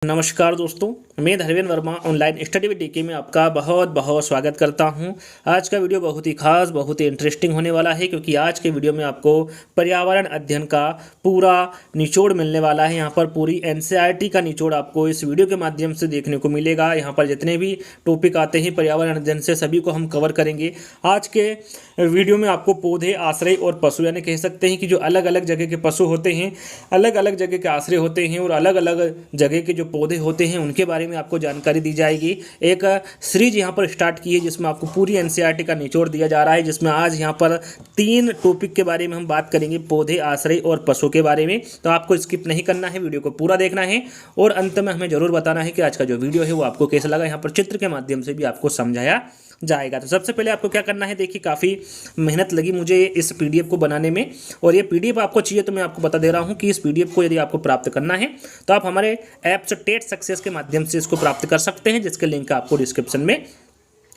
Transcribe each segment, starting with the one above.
नमस्कार दोस्तों, मैं Dharmendra Varma online study with DK में आपका बहुत बहुत स्वागत करता हूं। आज का वीडियो बहुत ही खास, बहुत ही इंटरेस्टिंग होने वाला है क्योंकि आज के वीडियो में आपको पर्यावरण अध्ययन का पूरा निचोड़ मिलने वाला है। यहां पर पूरी एनसीईआरटी का निचोड़ आपको इस वीडियो के माध्यम से देखने को मिलेगा। यहां पर जितने भी टॉपिक आते हैं पर्यावरण अध्ययन से, सभी को हम कवर करेंगे। आज के वीडियो में आपको पौधे, आश्रय और पशु, यानी कह सकते हैं कि जो अलग अलग जगह के पशु होते हैं, अलग अलग जगह के आश्रय होते हैं और अलग अलग जगह के जो पौधे होते हैं उनके बारे में आपको जानकारी दी जाएगी। एक सीरीज यहाँ पर स्टार्ट की है जिसमें आपको पूरी एनसीईआरटी का निचोड़ दिया जा रहा है, जिसमें आज यहाँ पर 3 टॉपिक के बारे में हम बात करेंगे, पौधे, आश्रय और पशु के बारे में। तो आपको स्किप नहीं करना है, वीडियो को पूरा देखना है और अंत में हमें जरूर बताना है कि आज का जो वीडियो है वो आपको कैसा लगा। यहाँ पर चित्र के माध्यम से भी आपको समझाया जाएगा। तो सबसे पहले आपको क्या करना है, देखिए काफ़ी मेहनत लगी मुझे इस पीडीएफ को बनाने में, और ये पीडीएफ आपको चाहिए तो मैं आपको बता दे रहा हूँ कि इस पीडीएफ को यदि आपको प्राप्त करना है तो आप हमारे ऐप्स टेट सक्सेस के माध्यम से इसको प्राप्त कर सकते हैं, जिसके लिंक आपको डिस्क्रिप्शन में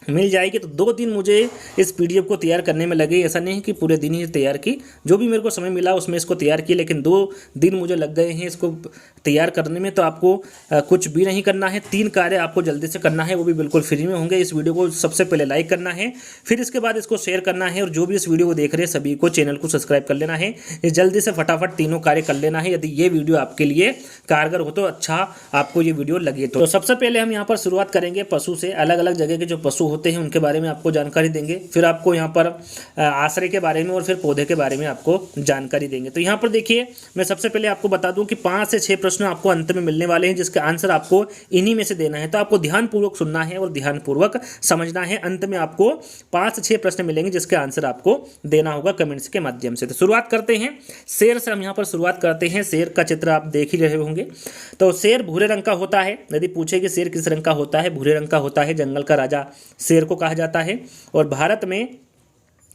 मिल जाएगी। तो 2 दिन मुझे इस पीडीएफ को तैयार करने में लगे। ऐसा नहीं कि पूरे दिन ही तैयार की, जो भी मेरे को समय मिला उसमें इसको तैयार किया, लेकिन 2 दिन मुझे लग गए हैं इसको तैयार करने में। तो आपको कुछ भी नहीं करना है, 3 कार्य आपको जल्दी से करना है, वो भी बिल्कुल फ्री में होंगे। इस वीडियो को सबसे पहले लाइक करना है, फिर इसके बाद इसको शेयर करना है, और जो भी इस वीडियो को देख रहे हैं सभी को चैनल को सब्सक्राइब कर लेना है। ये जल्दी से फटाफट तीनों कार्य कर लेना है यदि ये वीडियो आपके लिए कारगर हो, तो अच्छा आपको ये वीडियो लगे तो सबसे पहले हम यहाँ पर शुरुआत करेंगे पशु से। अलग अलग जगह के जो पशु होते हैं उनके बारे में आपको जानकारी देंगे, फिर आपको यहाँ पर आश्रय के बारे में और फिर पौधे के बारे में आपको जानकारी देंगे। तो यहाँ पर देखिए, मैं सबसे पहले आपको बता दूं कि 5 से 6 प्रश्न आपको अंत में मिलने वाले हैं, जिसका आंसर आपको इन्हीं में से देना है। तो आपको ध्यानपूर्वक सुनना है और ध्यानपूर्वक समझना है। अंत में आपको 5 से 6 प्रश्न मिलेंगे जिसके आंसर आपको देना होगा कमेंट्स के माध्यम से। तो शुरुआत करते हैं शेर से। हम यहाँ पर शुरुआत करते हैं। शेर का चित्र आप देख ही रहे होंगे। तो शेर भूरे रंग का होता है। यदि पूछे कि शेर किस रंग का होता है, भूरे रंग का होता है। जंगल का राजा शेर को कहा जाता है। और भारत में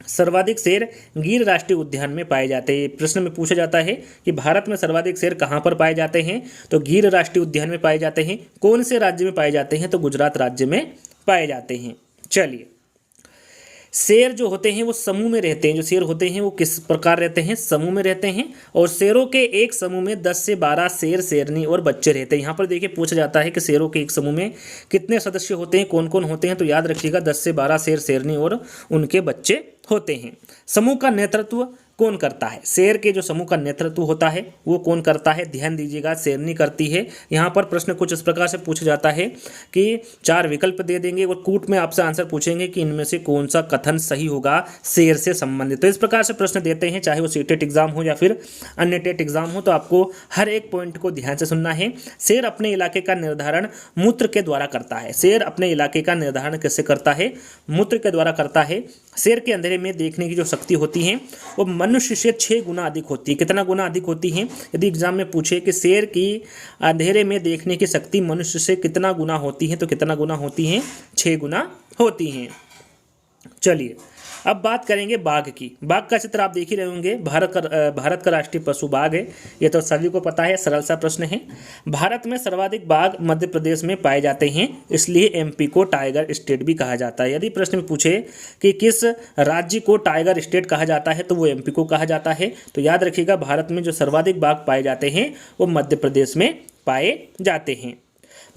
सर्वाधिक शेर गिर राष्ट्रीय उद्यान में पाए जाते हैं। प्रश्न में पूछा जाता है कि भारत में सर्वाधिक शेर कहाँ पर पाए जाते हैं, तो गिर राष्ट्रीय उद्यान में पाए जाते हैं। कौन से राज्य में पाए जाते हैं, तो गुजरात राज्य में पाए जाते हैं। चलिए, शेर जो होते हैं वो समूह में रहते हैं। जो शेर होते हैं वो किस प्रकार रहते हैं, समूह में रहते हैं। और शेरों के एक समूह में 10 से 12 शेर, शेरनी और बच्चे रहते हैं। यहाँ पर देखिए पूछा जाता है कि शेरों के एक समूह में कितने सदस्य होते हैं, कौन कौन होते हैं, तो याद रखिएगा 10 से 12 शेर, शेरनी और उनके बच्चे होते हैं। समूह का नेतृत्व कौन करता है, शेर के जो समूह का नेतृत्व होता है वो कौन करता है, ध्यान दीजिएगा, शेरनी करती है। यहाँ पर प्रश्न कुछ इस प्रकार से पूछा जाता है कि 4 विकल्प दे देंगे और कूट में आपसे आंसर पूछेंगे कि इनमें से कौन सा कथन सही होगा शेर से संबंधित। तो इस प्रकार से प्रश्न देते हैं, चाहे वो सीटेट एग्जाम हो या फिर अन्य टेट एग्जाम हो। तो आपको हर एक पॉइंट को ध्यान से सुनना है। शेर अपने इलाके का निर्धारण मूत्र के द्वारा करता है। शेर अपने इलाके का निर्धारण कैसे करता है, मूत्र के द्वारा करता है। शेर के अंधेरे में देखने की जो शक्ति होती है वो मनुष्य से 6 गुना अधिक होती है। कितना गुना अधिक होती है, यदि एग्जाम में पूछे कि शेर की अंधेरे में देखने की शक्ति मनुष्य से कितना गुना होती है, तो कितना गुना होती है, 6 गुना होती हैं। चलिए, अब बात करेंगे बाघ की। बाघ का चित्र आप देख ही रहे होंगे। भारत का राष्ट्रीय पशु बाघ है, ये तो सभी को पता है, सरल सा प्रश्न है। भारत में सर्वाधिक बाघ मध्य प्रदेश में पाए जाते हैं, इसलिए एमपी को टाइगर स्टेट भी कहा जाता है। यदि प्रश्न में पूछे कि किस राज्य को टाइगर स्टेट कहा जाता है, तो वो एमपी को कहा जाता है। तो याद रखिएगा, भारत में जो सर्वाधिक बाघ पाए जाते हैं वो मध्य प्रदेश में पाए जाते हैं।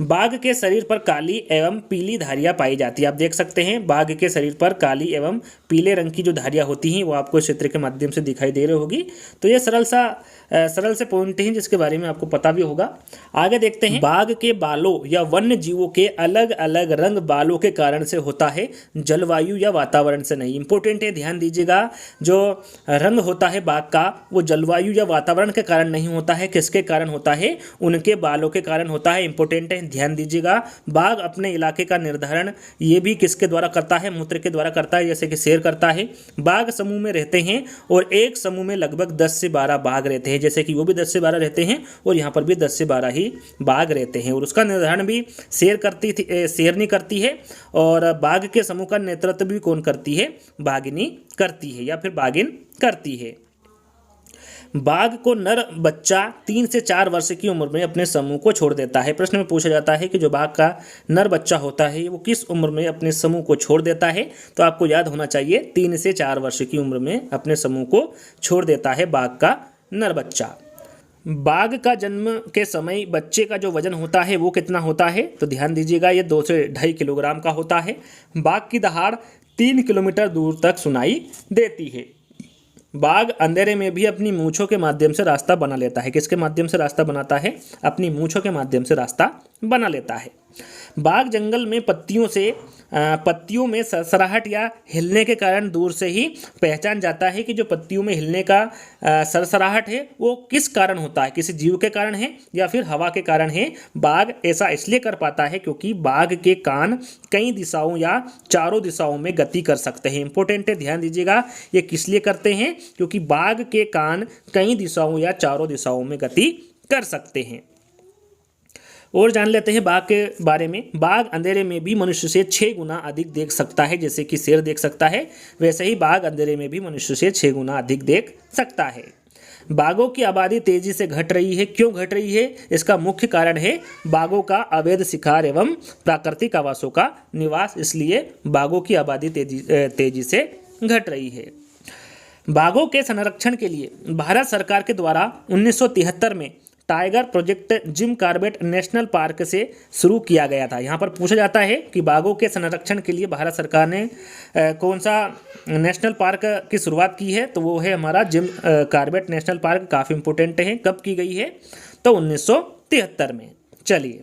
बाघ के शरीर पर काली एवं पीली धारियां पाई जाती है। आप देख सकते हैं बाघ के शरीर पर काली एवं पीले रंग की जो धारियां होती हैं वो आपको इस चित्र के माध्यम से दिखाई दे रही होगी। तो ये सरल से पॉइंट हैं जिसके बारे में आपको पता भी होगा। आगे देखते हैं, बाघ के बालों या वन्य जीवों के अलग अलग रंग बालों के कारण से होता है, जलवायु या वातावरण से नहीं। इंपॉर्टेंट है, ध्यान दीजिएगा। जो रंग होता है बाघ का वो जलवायु या वातावरण के कारण नहीं होता है। किसके कारण होता है, उनके बालों के कारण होता है। इंपॉर्टेंट है, ध्यान दीजिएगा। बाघ अपने इलाके का निर्धारण ये भी किसके द्वारा करता है, मूत्र के द्वारा करता है, जैसे कि शेर करता है। बाघ समूह में रहते हैं और एक समूह में लगभग 10 से 12 बाघ रहते हैं, जैसे कि वो भी 10 से 12 रहते हैं और यहाँ पर भी 10 से 12 ही बाघ रहते हैं। और उसका निर्धारण भी शेरनी करती है। और बाघ के समूह का नेतृत्व भी कौन करती है, बाघिनी करती है या फिर बाघिन करती है। बाघ को नर बच्चा 3 से 4 वर्ष की उम्र में अपने समूह को छोड़ देता है। प्रश्न में पूछा जाता है कि जो बाघ का नर बच्चा होता है वो किस उम्र में अपने समूह को छोड़ देता है, तो आपको याद होना चाहिए 3 से 4 वर्ष की उम्र में अपने समूह को छोड़ देता है बाघ का नर बच्चा। बाघ का जन्म के समय बच्चे का जो वजन होता है वो कितना होता है? तो ध्यान दीजिएगा, ये 2 से 2.5 किलोग्राम का होता है। बाघ की दहाड़ 3 किलोमीटर दूर तक सुनाई देती है। बाघ अंधेरे में भी अपनी मूंछों के माध्यम से रास्ता बना लेता है। किसके माध्यम से रास्ता बनाता है? अपनी मूंछों के माध्यम से रास्ता बना लेता है। बाघ जंगल में पत्तियों में सरसराहट या हिलने के कारण दूर से ही पहचान जाता है कि जो पत्तियों में हिलने का सरसराहट है वो किस कारण होता है, किसी जीव के कारण है या फिर हवा के कारण है। बाघ ऐसा इसलिए कर पाता है क्योंकि बाघ के कान कई दिशाओं या चारों दिशाओं में गति कर सकते हैं। इंपॉर्टेंट है, ध्यान दीजिएगा, ये किस लिए करते हैं? क्योंकि बाघ के कान कई दिशाओं या चारों दिशाओं में गति कर सकते हैं। और जान लेते हैं बाघ के बारे में। बाघ अंधेरे में भी मनुष्य से 6 गुना अधिक देख सकता है। जैसे कि शेर देख सकता है, वैसे ही बाघ अंधेरे में भी मनुष्य से 6 गुना अधिक देख सकता है। बाघों की आबादी तेजी से घट रही है। क्यों घट रही है? इसका मुख्य कारण है बाघों का अवैध शिकार एवं प्राकृतिक आवासों का निवास, इसलिए बाघों की आबादी तेजी से घट रही है। बाघों के संरक्षण के लिए भारत सरकार के द्वारा 1973 में tiger project Jim Corbett national park से शुरू किया गया था। यहाँ पर पूछा जाता है कि बाघों के संरक्षण के लिए भारत सरकार ने कौन सा नेशनल पार्क की शुरुआत की है? तो वो है हमारा जिम कॉर्बेट नेशनल पार्क। काफ़ी इंपॉर्टेंट है। कब की गई है? तो 1973 में। चलिए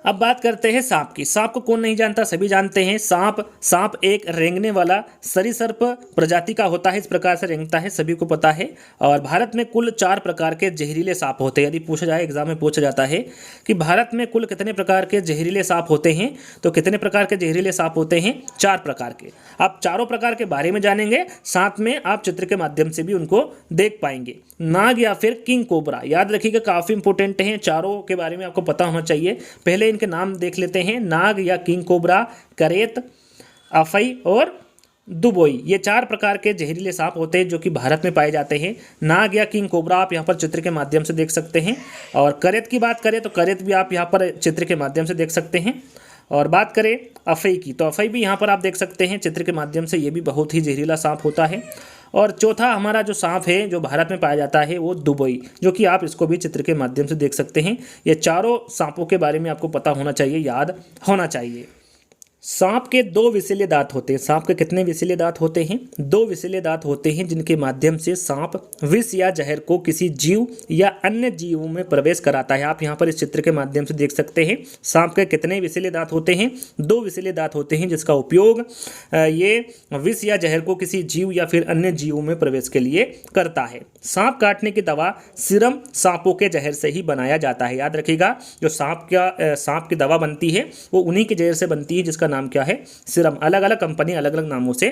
अब बात करते हैं सांप की। सांप को कौन नहीं जानता, सभी जानते हैं। सांप एक रेंगने वाला सरीसृप प्रजाति का होता है। इस प्रकार से रेंगता है, सभी को पता है। और भारत में कुल 4 प्रकार के जहरीले सांप होते हैं। यदि पूछा जाए, एग्जाम में पूछा जाता है कि भारत में कुल कितने प्रकार के जहरीले सांप होते हैं, तो कितने प्रकार के जहरीले सांप होते हैं? 4 प्रकार के। आप चारों प्रकार के बारे में जानेंगे, साथ में आप चित्र के माध्यम से भी उनको देख पाएंगे। नाग या फिर किंग कोबरा, याद रखिएगा, काफ़ी इंपॉर्टेंट हैं। चारों के बारे में आपको पता होना चाहिए। पहले इनके नाम देख लेते हैं। नाग या किंग कोबरा, करेत, अफई और दुबोई, ये 4 प्रकार के जहरीले सांप होते हैं जो कि भारत में पाए जाते हैं। नाग या किंग कोबरा आप यहाँ पर चित्र के माध्यम से देख सकते हैं। और करेत की बात करें तो करेत भी आप यहाँ पर चित्र के माध्यम से देख सकते हैं। और बात करें अफई की, तो अफई भी यहाँ पर आप देख सकते हैं चित्र के माध्यम से। ये भी बहुत ही जहरीला सांप होता है। और चौथा हमारा जो सांप है जो भारत में पाया जाता है वो दुबई, जो कि आप इसको भी चित्र के माध्यम से देख सकते हैं। ये चारों सांपों के बारे में आपको पता होना चाहिए, याद होना चाहिए। सांप के 2 विषैले दांत होते हैं। सांप के कितने विषैले दांत होते हैं? 2 विषैले दांत होते हैं, जिनके माध्यम से सांप विष या जहर को किसी जीव या अन्य जीवों में प्रवेश कराता है। आप यहाँ पर इस चित्र के माध्यम से देख सकते हैं। सांप के कितने विषैले दांत होते हैं? 2 विषैले दांत होते हैं, जिसका उपयोग ये विष या जहर को किसी जीव या फिर अन्य जीवों में प्रवेश के लिए करता है। सांप काटने की दवा सीरम सांपों के जहर से ही बनाया जाता है। याद रखिएगा, जो सांप की दवा बनती है वो उन्हीं के जहर से बनती है, जिसका नाम क्या है? सीरम। अलग अलग कंपनी अलग अलग नामों से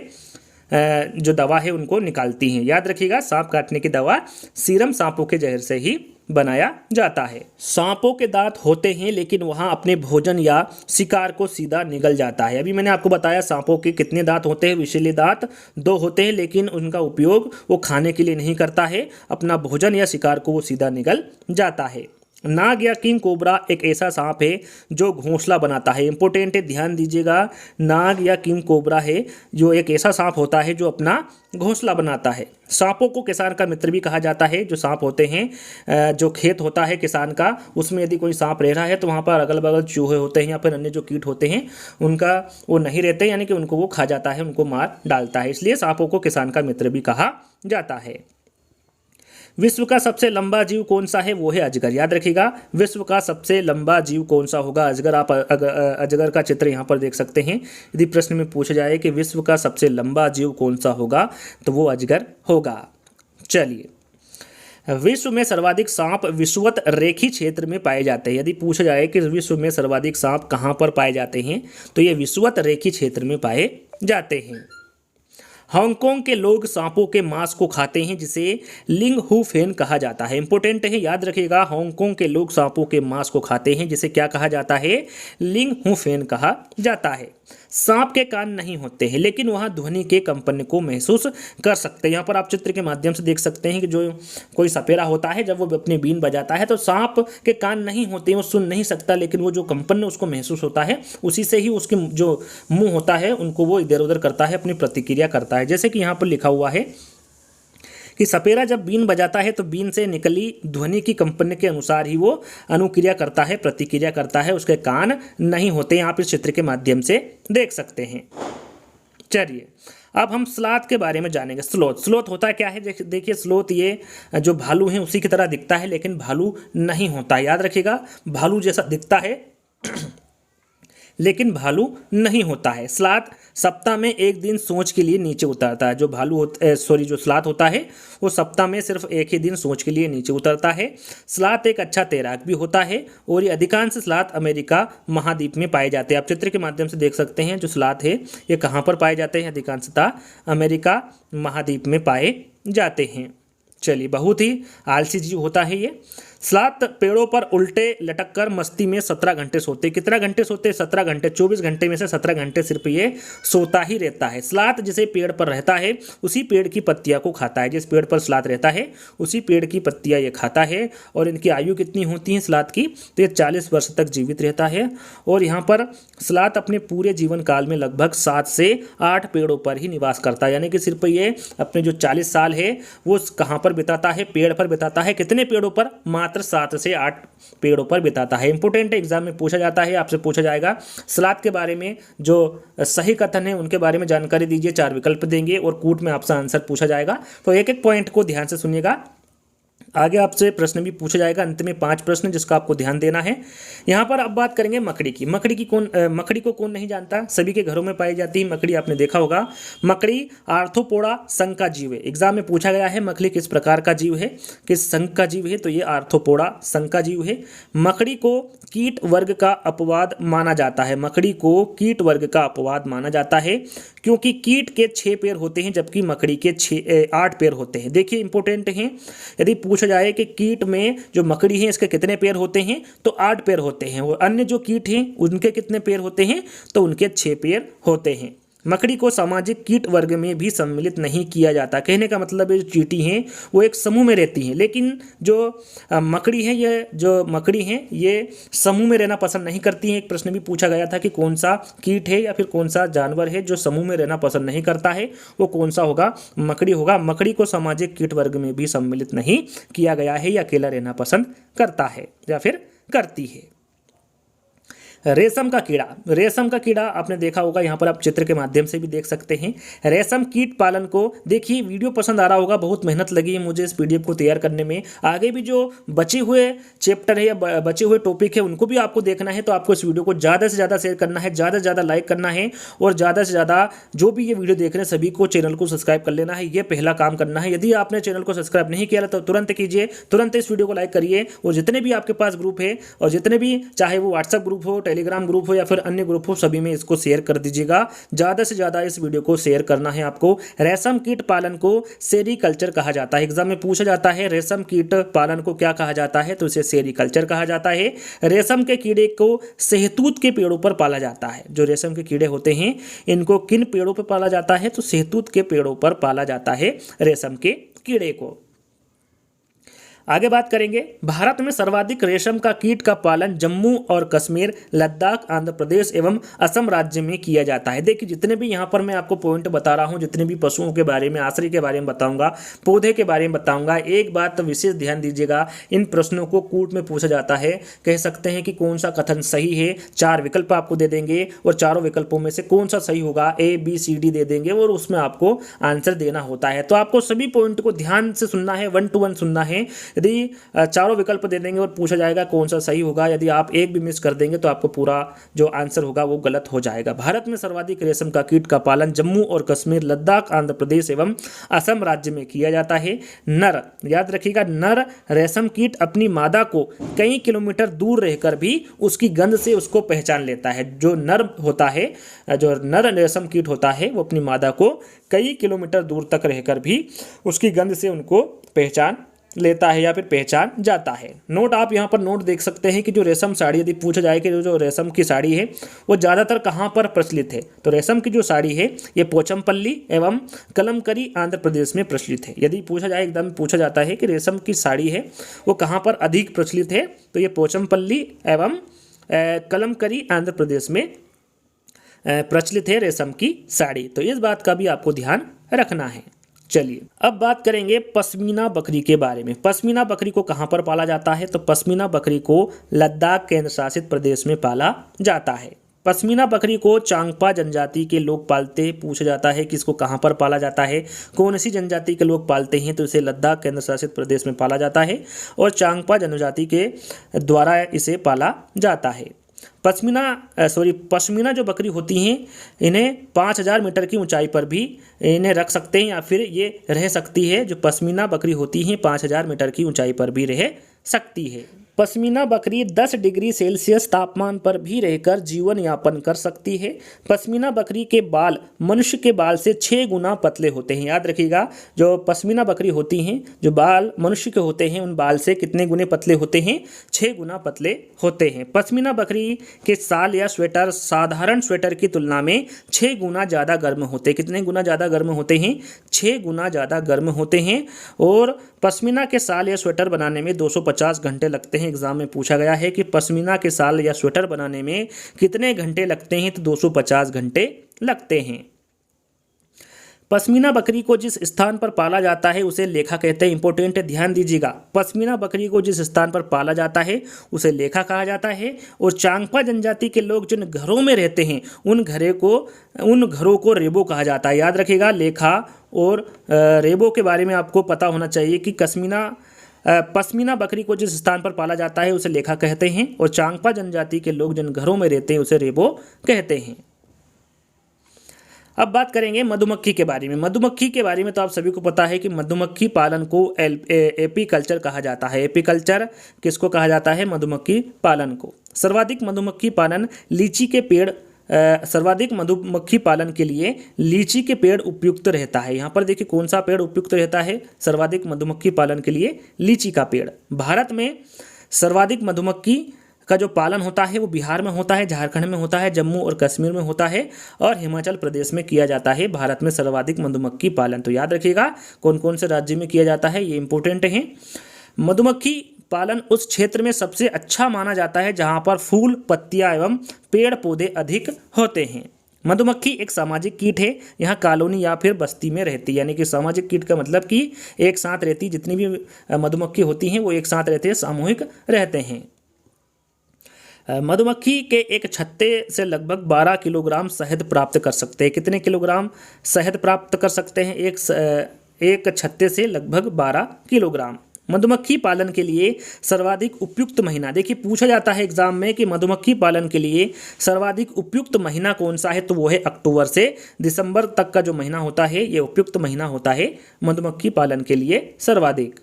जो दवा है उनको निकालती हैं। याद रखिएगा, सांप काटने की दवा सीरम सांपों के जहर से ही बनाया जाता है। सांपों के दांत होते हैं, लेकिन वहाँ अपने भोजन या शिकार को सीधा निगल जाता है। अभी मैंने आपको बताया सांपों के कितने दांत होते हैं। विषैले दांत 2 होते हैं, लेकिन उनका उपयोग वो खाने के लिए नहीं करता है। अपना भोजन या शिकार को वो सीधा निगल जाता है। नाग या किंग कोबरा एक ऐसा सांप है जो घोंसला बनाता है। इंपॉर्टेंट है, ध्यान दीजिएगा। नाग या किंग कोबरा है जो एक ऐसा सांप होता है जो अपना घोंसला बनाता है। सांपों को किसान का मित्र भी कहा जाता है। जो सांप होते हैं, जो खेत होता है किसान का, उसमें यदि कोई सांप रह रहा है तो वहाँ पर अगल बगल चूहे होते हैं या फिर अन्य जो कीट होते हैं उनका वो नहीं रहते, यानी कि उनको वो खा जाता है, उनको मार डालता है। इसलिए सांपों को किसान का मित्र भी कहा जाता है। विश्व का सबसे लंबा जीव कौन सा है? वो है अजगर। याद रखिएगा, विश्व का सबसे लंबा जीव कौन सा होगा? अजगर। आप अजगर का चित्र यहाँ पर देख सकते हैं। यदि प्रश्न में पूछा जाए कि विश्व का सबसे लंबा जीव कौन सा होगा, तो वो अजगर होगा। चलिए, विश्व में सर्वाधिक सांप विषुवत रेखी क्षेत्र में पाए जाते हैं। यदि पूछा जाए कि विश्व में सर्वाधिक सांप कहाँ पर पाए जाते हैं, तो ये विषुवत रेखी क्षेत्र में पाए जाते हैं। हांगकांग के लोग सांपों के मांस को खाते हैं, जिसे लिंग हु फेन कहा जाता है। इंपॉर्टेंट है, याद रखिएगा। हांगकांग के लोग सांपों के मांस को खाते हैं, जिसे क्या कहा जाता है? लिंग हु फेन कहा जाता है। सांप के कान नहीं होते हैं, लेकिन वह ध्वनि के कंपन को महसूस कर सकते हैं। यहाँ पर आप चित्र के माध्यम से देख सकते हैं कि जो कोई सपेरा होता है, जब वो अपनी बीन बजाता है तो सांप के कान नहीं होते हैं, वो सुन नहीं सकता, लेकिन वो जो कंपन उसको महसूस होता है, उसी से ही उसके जो मुंह होता है उनको वो इधर उधर करता है, अपनी प्रतिक्रिया करता है। जैसे कि यहाँ पर लिखा हुआ है कि सपेरा जब बीन बजाता है तो बीन से निकली ध्वनि की कंपन के अनुसार ही वो अनुक्रिया करता है, प्रतिक्रिया करता है, उसके कान नहीं होते। आप इस चित्र के माध्यम से देख सकते हैं। चलिए अब हम स्लॉथ के बारे में जानेंगे। स्लॉथ होता क्या है? देखिए स्लॉथ ये जो भालू हैं उसी की तरह दिखता है, लेकिन भालू नहीं होता। याद रखिएगा, भालू जैसा दिखता है लेकिन भालू नहीं होता है। स्लॉथ सप्ताह में एक दिन सोच के लिए नीचे उतरता है। जो जो स्लॉथ होता है वो सप्ताह में सिर्फ एक ही दिन सोच के लिए नीचे उतरता है। स्लॉथ एक अच्छा तैराक भी होता है और ये अधिकांश स्लॉथ अमेरिका महाद्वीप में पाए जाते हैं। आप चित्र के माध्यम से देख सकते हैं जो स्लॉथ है ये कहाँ पर पाए जाते हैं? अधिकांशतः अमेरिका महाद्वीप में पाए जाते हैं। चलिए, बहुत ही आलसी जीव होता है ये। स्लॉथ पेड़ों पर उल्टे लटक कर मस्ती में 17 घंटे सोते। कितना घंटे सोते? 17 घंटे। 24 घंटे में से 17 घंटे सिर्फ ये सोता ही रहता है। स्लॉथ जिसे पेड़ पर रहता है उसी पेड़ की पत्तियां को खाता है। जिस पेड़ पर स्लॉथ रहता है उसी पेड़ की पत्तियां ये खाता है। और इनकी आयु कितनी होती है स्लॉथ की? तो ये 40 वर्ष तक जीवित रहता है। और यहाँ पर स्लॉथ अपने पूरे जीवन काल में लगभग 7 से 8 पेड़ों पर ही निवास करता है। यानी कि सिर्फ ये अपने जो 40 साल है वो कहाँ पर बिताता है? पेड़ पर बिताता है। कितने पेड़ों पर? मात्र 7 से 8 पेड़ों पर बिताता है। इंपोर्टेंट एग्जाम में पूछा जाता है, आपसे पूछा जाएगा स्लॉथ के बारे में जो सही कथन है उनके बारे में जानकारी दीजिए। 4 विकल्प देंगे और कूट में आपसे आंसर पूछा जाएगा। तो एक एक पॉइंट को ध्यान से सुनिएगा। आगे आपसे प्रश्न भी पूछा जाएगा। अंत में 5 प्रश्न जिसका आपको ध्यान देना है। यहाँ पर अब बात करेंगे मकड़ी की। मकड़ी को कौन नहीं जानता? सभी के घरों में पाई जाती है मकड़ी, आपने देखा होगा। मकड़ी आर्थ्रोपोडा संघ का जीव है। एग्जाम में पूछा गया है मकड़ी किस प्रकार का जीव है, किस संघ का जीव है? तो ये आर्थ्रोपोडा संघ का जीव है। मकड़ी को कीट वर्ग का अपवाद माना जाता है। मकड़ी को कीट वर्ग का अपवाद माना जाता है क्योंकि कीट के 6 पैर होते हैं जबकि मकड़ी के 8 पैर होते हैं। देखिए इंपॉर्टेंट हैं, यदि पूछा जाए कि कीट में जो मकड़ी है इसके कितने पैर होते हैं तो 8 पैर होते हैं। और अन्य जो कीट हैं उनके कितने पैर होते हैं? तो उनके 6 पैर होते हैं। मकड़ी को सामाजिक कीट वर्ग में भी सम्मिलित नहीं किया जाता। कहने का मतलब है जो चींटी हैं वो एक समूह में रहती हैं, लेकिन जो मकड़ी है ये समूह में रहना पसंद नहीं करती हैं। एक प्रश्न भी पूछा गया था कि कौन सा कीट है या फिर कौन सा जानवर है जो समूह में रहना पसंद नहीं करता है, वो कौन सा होगा? मकड़ी होगा। मकड़ी को सामाजिक कीट वर्ग में भी सम्मिलित नहीं किया गया है, या अकेला रहना पसंद करता है या फिर करती है। रेशम का कीड़ा आपने देखा होगा, यहाँ पर आप चित्र के माध्यम से भी देख सकते हैं। रेशम कीट पालन को देखिए, वीडियो पसंद आ रहा होगा, बहुत मेहनत लगी है मुझे इस पीडीएफ को तैयार करने में। आगे भी जो बचे हुए चैप्टर है या बचे हुए टॉपिक है उनको भी आपको देखना है, तो आपको इस वीडियो को ज़्यादा से ज़्यादा शेयर करना है, ज़्यादा से ज़्यादा लाइक करना है और ज़्यादा से ज़्यादा जो भी ये वीडियो देख रहे हैं सभी को चैनल को सब्सक्राइब कर लेना है। ये पहला काम करना है। यदि आपने चैनल को सब्सक्राइब नहीं किया तो तुरंत कीजिए, तुरंत इस वीडियो को लाइक करिए। और जितने भी आपके पास ग्रुप है और जितने भी चाहे वो व्हाट्सएप ग्रुप हो, टेलीग्राम ग्रुप हो या फिर अन्य ग्रुप हो, सभी में इसको शेयर कर दीजिएगा। ज़्यादा से ज़्यादा इस वीडियो को शेयर करना है आपको। रेशम कीट पालन को सेरीकल्चर कहा जाता है। एग्जाम में पूछा जाता है रेशम कीट पालन को क्या कहा जाता है, तो इसे सेरीकल्चर कहा जाता है। रेशम के कीड़े को शहतूत के पेड़ों पर पाला जाता है। जो रेशम के कीड़े होते हैं इनको किन पेड़ों पर पाला जाता है? तो शहतूत के पेड़ों पर पाला जाता है रेशम के कीड़े को। आगे बात करेंगे, भारत में सर्वाधिक रेशम का कीट का पालन जम्मू और कश्मीर, लद्दाख, आंध्र प्रदेश एवं असम राज्य में किया जाता है। देखिए जितने भी यहाँ पर मैं आपको पॉइंट बता रहा हूँ, जितने भी पशुओं के बारे में, आश्रय के बारे में बताऊंगा, पौधे के बारे में बताऊंगा, एक बात तो विशेष ध्यान दीजिएगा, इन प्रश्नों को कूट में पूछा जाता है। कह सकते हैं कि कौन सा कथन सही है, 4 विकल्प आपको दे देंगे और चारों विकल्पों में से कौन सा सही होगा, ABCD दे देंगे और उसमें आपको आंसर देना होता है। तो आपको सभी पॉइंट को ध्यान से सुनना है, 1 to 1 सुनना है। यदि चारों विकल्प दे देंगे और पूछा जाएगा कौन सा सही होगा, यदि आप एक भी मिस कर देंगे तो आपको पूरा जो आंसर होगा वो गलत हो जाएगा। भारत में सर्वाधिक रेशम का कीट का पालन जम्मू और कश्मीर, लद्दाख, आंध्र प्रदेश एवं असम राज्य में किया जाता है। नर, याद रखिएगा, नर रेशम कीट अपनी मादा को कई किलोमीटर दूर रहकर भी उसकी गंध से उसको पहचान लेता है। जो नर होता है, जो नर रेशम कीट होता है वो अपनी मादा को कई किलोमीटर दूर तक रहकर भी उसकी गंध से उनको पहचान लेता है या फिर पहचान जाता है। नोट, आप यहाँ पर नोट देख सकते हैं कि जो रेशम साड़ी, यदि पूछा जाए कि जो रेशम की साड़ी है वो ज़्यादातर कहाँ पर प्रचलित है, तो रेशम की जो साड़ी है ये पोचमपल्ली एवं कलमकरी आंध्र प्रदेश में प्रचलित है। यदि पूछा जाए, एकदम पूछा जाता है कि रेशम की साड़ी है वो कहाँ पर अधिक प्रचलित है, तो ये पोचमपल्ली एवं कलमकरी आंध्र प्रदेश में प्रचलित है रेशम की साड़ी। तो इस बात का भी आपको ध्यान रखना है। चलिए अब बात करेंगे पश्मीना बकरी के बारे में। पश्मीना बकरी को कहाँ पर पाला जाता है? तो पश्मीना बकरी को लद्दाख केंद्र शासित प्रदेश में पाला जाता है। पश्मीना बकरी को चांगपा जनजाति के लोग पालते। पूछा जाता है कि इसको कहाँ पर पाला जाता है, कौन सी जनजाति के लोग पालते हैं? तो इसे लद्दाख केंद्र शासित प्रदेश में पाला जाता है और चांगपा जनजाति के द्वारा इसे पाला जाता है। पश्मीना जो बकरी होती हैं इन्हें 5000 मीटर की ऊंचाई पर भी इन्हें रख सकते हैं या फिर ये रह सकती है। जो पश्मीना बकरी होती हैं 5000 मीटर की ऊंचाई पर भी रह सकती है। पश्मीना बकरी 10 डिग्री सेल्सियस तापमान पर भी रहकर जीवन यापन कर सकती है। पश्मीना बकरी के बाल मनुष्य के बाल से 6 गुना पतले होते हैं। याद रखिएगा, जो पश्मीना बकरी होती हैं, जो बाल मनुष्य के होते हैं उन बाल से कितने गुने पतले होते हैं? 6 गुना पतले होते हैं। पश्मीना बकरी के शाल या स्वेटर साधारण स्वेटर की तुलना में 6 गुना ज़्यादा गर्म होते हैं। कितने गुना ज़्यादा गर्म होते हैं? 6 गुना ज़्यादा गर्म होते हैं। और पश्मीना के शाल या स्वेटर बनाने में 250 घंटे लगते हैं। एग्जाम में पूछा गया है कि पश्मीना के शाल या स्वेटर बनाने में कितने घंटे लगते हैं? तो 250 घंटे लगते हैं। पश्मीना बकरी को जिस स्थान पर पाला जाता है उसे लेखा कहते हैं। इंपॉर्टेंट है, ध्यान दीजिएगा। पश्मीना बकरी को जिस स्थान पर पाला जाता है उसे लेखा कहा जाता है। और चांगपा जनजाति के लोग जिन घरों में रहते हैं उन घरों को रेबो कहा जाता है। याद रखिएगा, लेखा और रेबो के बारे में आपको पता होना चाहिए कि पश्मीना बकरी को जिस स्थान पर पाला जाता है उसे लेखा कहते हैं और चांगपा जनजाति के लोग जिन घरों में रहते हैं उसे रेबो कहते हैं। अब बात करेंगे मधुमक्खी के बारे में। मधुमक्खी के बारे में तो आप सभी को पता है कि मधुमक्खी पालन को एपीकल्चर कहा जाता है। एपीकल्चर किसको कहा जाता है? मधुमक्खी पालन को। सर्वाधिक मधुमक्खी पालन के लिए लीची के पेड़ उपयुक्त रहता है। यहाँ पर देखिए कौन सा पेड़ उपयुक्त रहता है? सर्वाधिक मधुमक्खी पालन के लिए लीची का पेड़। भारत में सर्वाधिक मधुमक्खी का जो पालन होता है वो बिहार में होता है, झारखंड में होता है, जम्मू और कश्मीर में होता है और हिमाचल प्रदेश में किया जाता है। भारत में सर्वाधिक मधुमक्खी पालन, तो याद रखिएगा कौन कौन से राज्य में किया जाता है, ये इंपॉर्टेंट है। मधुमक्खी पालन उस क्षेत्र में सबसे अच्छा माना जाता है जहां पर फूल, पत्तियां एवं पेड़ पौधे अधिक होते हैं। मधुमक्खी एक सामाजिक कीट है। यहाँ कॉलोनी या फिर बस्ती में रहती है। यानी कि सामाजिक कीट का मतलब कि एक साथ रहती, जितनी भी मधुमक्खी होती हैं वो एक साथ रहते हैं, सामूहिक रहते हैं। मधुमक्खी के एक छत्ते से लगभग 12 किलोग्राम शहद प्राप्त कर सकते हैं। कितने किलोग्राम शहद प्राप्त कर सकते हैं? एक छत्ते से लगभग 12 किलोग्राम। मधुमक्खी पालन के लिए सर्वाधिक उपयुक्त महीना, देखिए पूछा जाता है एग्जाम में कि मधुमक्खी पालन के लिए सर्वाधिक उपयुक्त महीना कौन सा है? तो वो है अक्टूबर से दिसंबर तक का जो महीना होता है ये उपयुक्त महीना होता है मधुमक्खी पालन के लिए सर्वाधिक।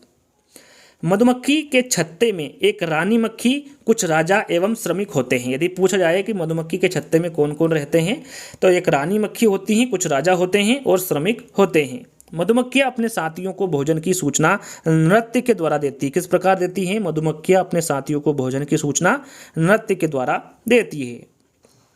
मधुमक्खी के छत्ते में एक रानी मक्खी, कुछ राजा एवं श्रमिक होते हैं। यदि पूछा जाए कि मधुमक्खी के छत्ते में कौन कौन रहते हैं तो एक रानी मक्खी होती हैं, कुछ राजा होते हैं और श्रमिक होते हैं। मधुमक्खियां अपने साथियों को भोजन की सूचना नृत्य के द्वारा देती है। किस प्रकार देती हैं? मधुमक्खियां अपने साथियों को भोजन की सूचना नृत्य के द्वारा देती है।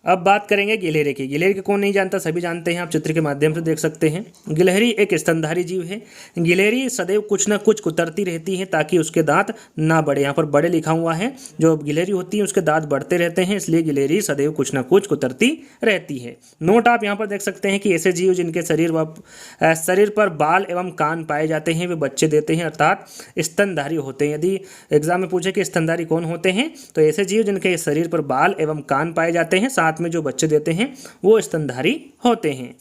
अब बात करेंगे गिलहरी की। गिलहरी को कौन नहीं जानता, सभी जानते हैं, आप चित्र के माध्यम से देख सकते हैं। गिलहरी एक स्तनधारी जीव है। गिलहरी सदैव कुछ न कुछ कुतरती रहती है ताकि उसके दांत ना बढ़े। यहाँ पर बड़े लिखा हुआ है, जो गिलहरी होती है उसके दांत बढ़ते रहते हैं, इसलिए गिलहरी सदैव कुछ न कुछ कुतरती रहती है। नोट आप यहाँ पर देख सकते हैं कि ऐसे जीव जिनके शरीर पर बाल एवं कान पाए जाते हैं वे बच्चे देते हैं, अर्थात स्तनधारी होते हैं। यदि एग्जाम में पूछे कि स्तनधारी कौन होते हैं तो ऐसे जीव जिनके शरीर पर बाल एवं कान पाए जाते हैं, साथ में जो बच्चे देते हैं वो स्तनधारी होते हैं।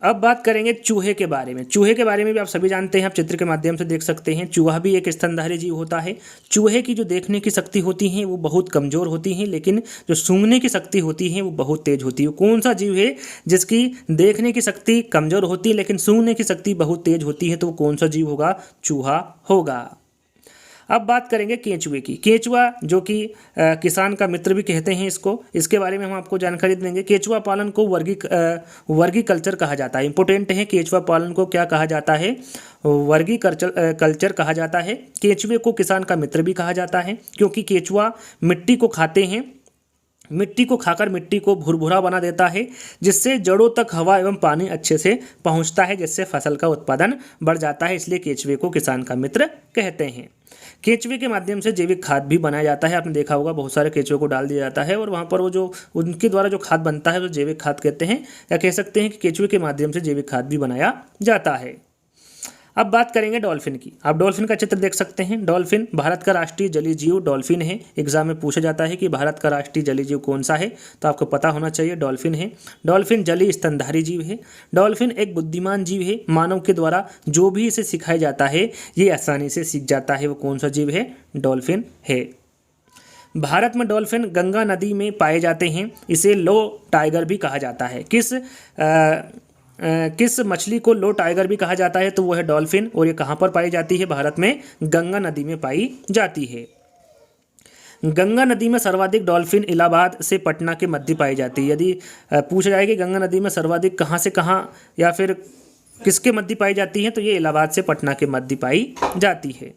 अब बात करेंगे चूहे के बारे में। चूहे के बारे में भी आप सभी जानते हैं, आप चित्र के माध्यम से देख सकते हैं। चूहा भी एक स्तनधारी जीव होता है। चूहे की जो देखने की शक्ति होती है वो बहुत कमजोर होती है, लेकिन जो सूंघने की शक्ति होती है वो बहुत तेज होती है। कौन सा जीव है जिसकी देखने की शक्ति कमजोर होती है लेकिन सूंघने की शक्ति बहुत तेज होती है? तो वो कौन सा जीव होगा? चूहा होगा। अब बात करेंगे केंचुए की। केंचुआ जो कि किसान का मित्र भी कहते हैं इसके बारे में हम आपको जानकारी देंगे। केंचुआ पालन को वर्गीकल्चर कहा जाता है। इंपॉर्टेंट है, केंचुआ पालन को क्या कहा जाता है? वर्गीकल्चर कहा जाता है। केंचुए को किसान का मित्र भी कहा जाता है क्योंकि केंचुआ मिट्टी को खाते हैं, मिट्टी को खाकर मिट्टी को भुरभुरा बना देता है, जिससे जड़ों तक हवा एवं पानी अच्छे से पहुंचता है, जिससे फसल का उत्पादन बढ़ जाता है। इसलिए केंचुए को किसान का मित्र कहते हैं। केंचुए के माध्यम से जैविक खाद भी बनाया जाता है। आपने देखा होगा बहुत सारे केंचुए को डाल दिया जाता है और वहाँ पर वो जो उनके द्वारा जो खाद बनता है वो जैविक खाद कहते हैं, या कह सकते हैं कि केंचुए के माध्यम से जैविक खाद भी बनाया जाता है। अब बात करेंगे डॉल्फिन की। आप डॉल्फिन का चित्र देख सकते हैं। डॉल्फिन भारत का राष्ट्रीय जलीय जीव डॉल्फिन है। एग्जाम में पूछा जाता है कि भारत का राष्ट्रीय जलीय जीव कौन सा है, तो आपको पता होना चाहिए डॉल्फिन है। डॉल्फिन जलीय स्तनधारी जीव है। डॉल्फिन एक बुद्धिमान जीव है। मानव के द्वारा जो भी इसे सिखाया जाता है ये आसानी से सीख जाता है। वो कौन सा जीव है? डॉल्फिन है। भारत में डॉल्फिन गंगा नदी में पाए जाते हैं। इसे लो टाइगर भी कहा जाता है। किस मछली को लो टाइगर भी कहा जाता है? तो वो है डॉल्फिन। और ये कहाँ पर पाई जाती है? भारत में गंगा नदी में पाई जाती है। गंगा नदी में सर्वाधिक डॉल्फिन इलाहाबाद से पटना के मध्य पाई जाती है। यदि पूछा जाए कि गंगा नदी में सर्वाधिक कहाँ से कहाँ या फिर किसके मध्य पाई जाती है, तो ये इलाहाबाद से पटना के मध्य पाई जाती है।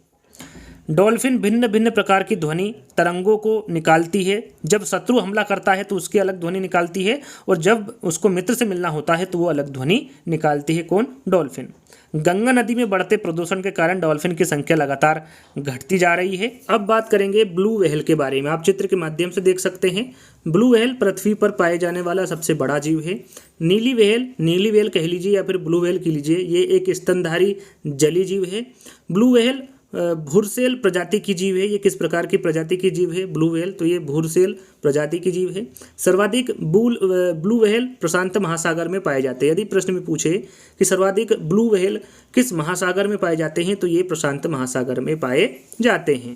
डॉल्फिन भिन्न भिन्न प्रकार की ध्वनि तरंगों को निकालती है। जब शत्रु हमला करता है तो उसकी अलग ध्वनि निकालती है, और जब उसको मित्र से मिलना होता है तो वो अलग ध्वनि निकालती है। कौन? डॉल्फिन। गंगा नदी में बढ़ते प्रदूषण के कारण डॉल्फिन की संख्या लगातार घटती जा रही है। अब बात करेंगे ब्लू व्हेल के बारे में। आप चित्र के माध्यम से देख सकते हैं। ब्लू व्हेल पृथ्वी पर पाए जाने वाला सबसे बड़ा जीव है। नीली व्हेल कह लीजिए या फिर ब्लू व्हेल कह लीजिए, ये एक स्तनधारी जलीय जीव है। ब्लू व्हेल भूरसेल प्रजाति की जीव है। ये किस प्रकार की प्रजाति की जीव है? Blue whale. तो ये भूरसेल प्रजाति की जीव है। सर्वाधिक ब्लू व्हेल प्रशांत महासागर में पाए जाते हैं। यदि प्रश्न में पूछे कि सर्वाधिक ब्लू व्हेल किस महासागर में पाए जाते हैं, तो ये प्रशांत महासागर में पाए जाते हैं।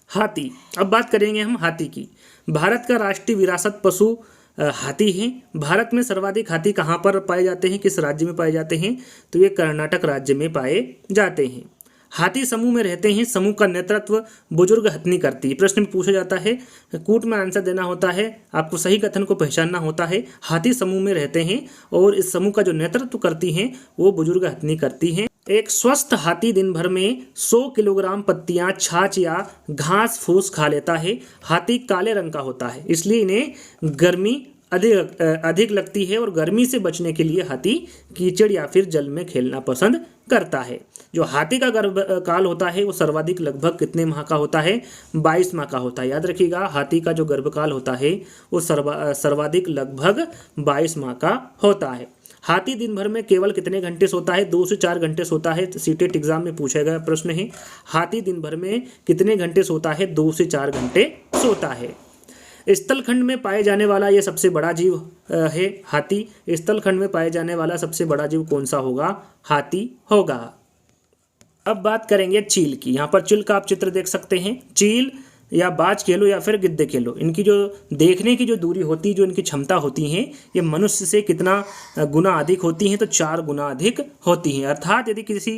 हाथी। अब बात करेंगे हम हाथी की। भारत का राष्ट्रीय विरासत पशु हाथी है। भारत में सर्वाधिक हाथी कहाँ पर पाए जाते हैं? किस राज्य में पाए जाते हैं? तो ये कर्नाटक राज्य में पाए जाते हैं। हाथी समूह में रहते हैं। समूह का नेतृत्व बुजुर्ग हथनी करती है। प्रश्न में पूछा जाता है, कूट में आंसर देना होता है, आपको सही कथन को पहचानना होता है। हाथी समूह में रहते हैं और इस समूह का जो नेतृत्व करती हैं वो बुजुर्ग हथनी करती हैं। एक स्वस्थ हाथी दिन भर में 100 किलोग्राम पत्तियां, छाछ या घास फूस खा लेता है। हाथी काले रंग का होता है, इसलिए इन्हें गर्मी अधिक लगती है, और गर्मी से बचने के लिए हाथी कीचड़ या फिर जल में खेलना पसंद करता है। जो हाथी का गर्भकाल होता है वो सर्वाधिक लगभग कितने माह का होता है? 22 माह का होता है। याद रखिएगा, हाथी का जो गर्भकाल होता है वो सर्वाधिक लगभग 22 माह का होता है। हाथी दिन भर में केवल कितने घंटे सोता है? 2 से 4 घंटे सोता है। सीटेट एग्जाम में पूछा गया प्रश्न है, हाथी दिन भर में कितने घंटे सोता है? 2 से 4 घंटे सोता है। स्थलखंड में पाए जाने वाला ये सबसे बड़ा जीव है हाथी। स्थलखंड में पाए जाने वाला सबसे बड़ा जीव कौन सा होगा? हाथी होगा। अब बात करेंगे चील की। यहाँ पर चील का आप चित्र देख सकते हैं। चील या बाज कह लो या फिर गिद्ध कह लो, इनकी जो देखने की जो दूरी होती है, जो इनकी क्षमता होती है, ये मनुष्य से कितना गुना अधिक होती हैं? तो 4 गुना अधिक होती हैं। अर्थात यदि किसी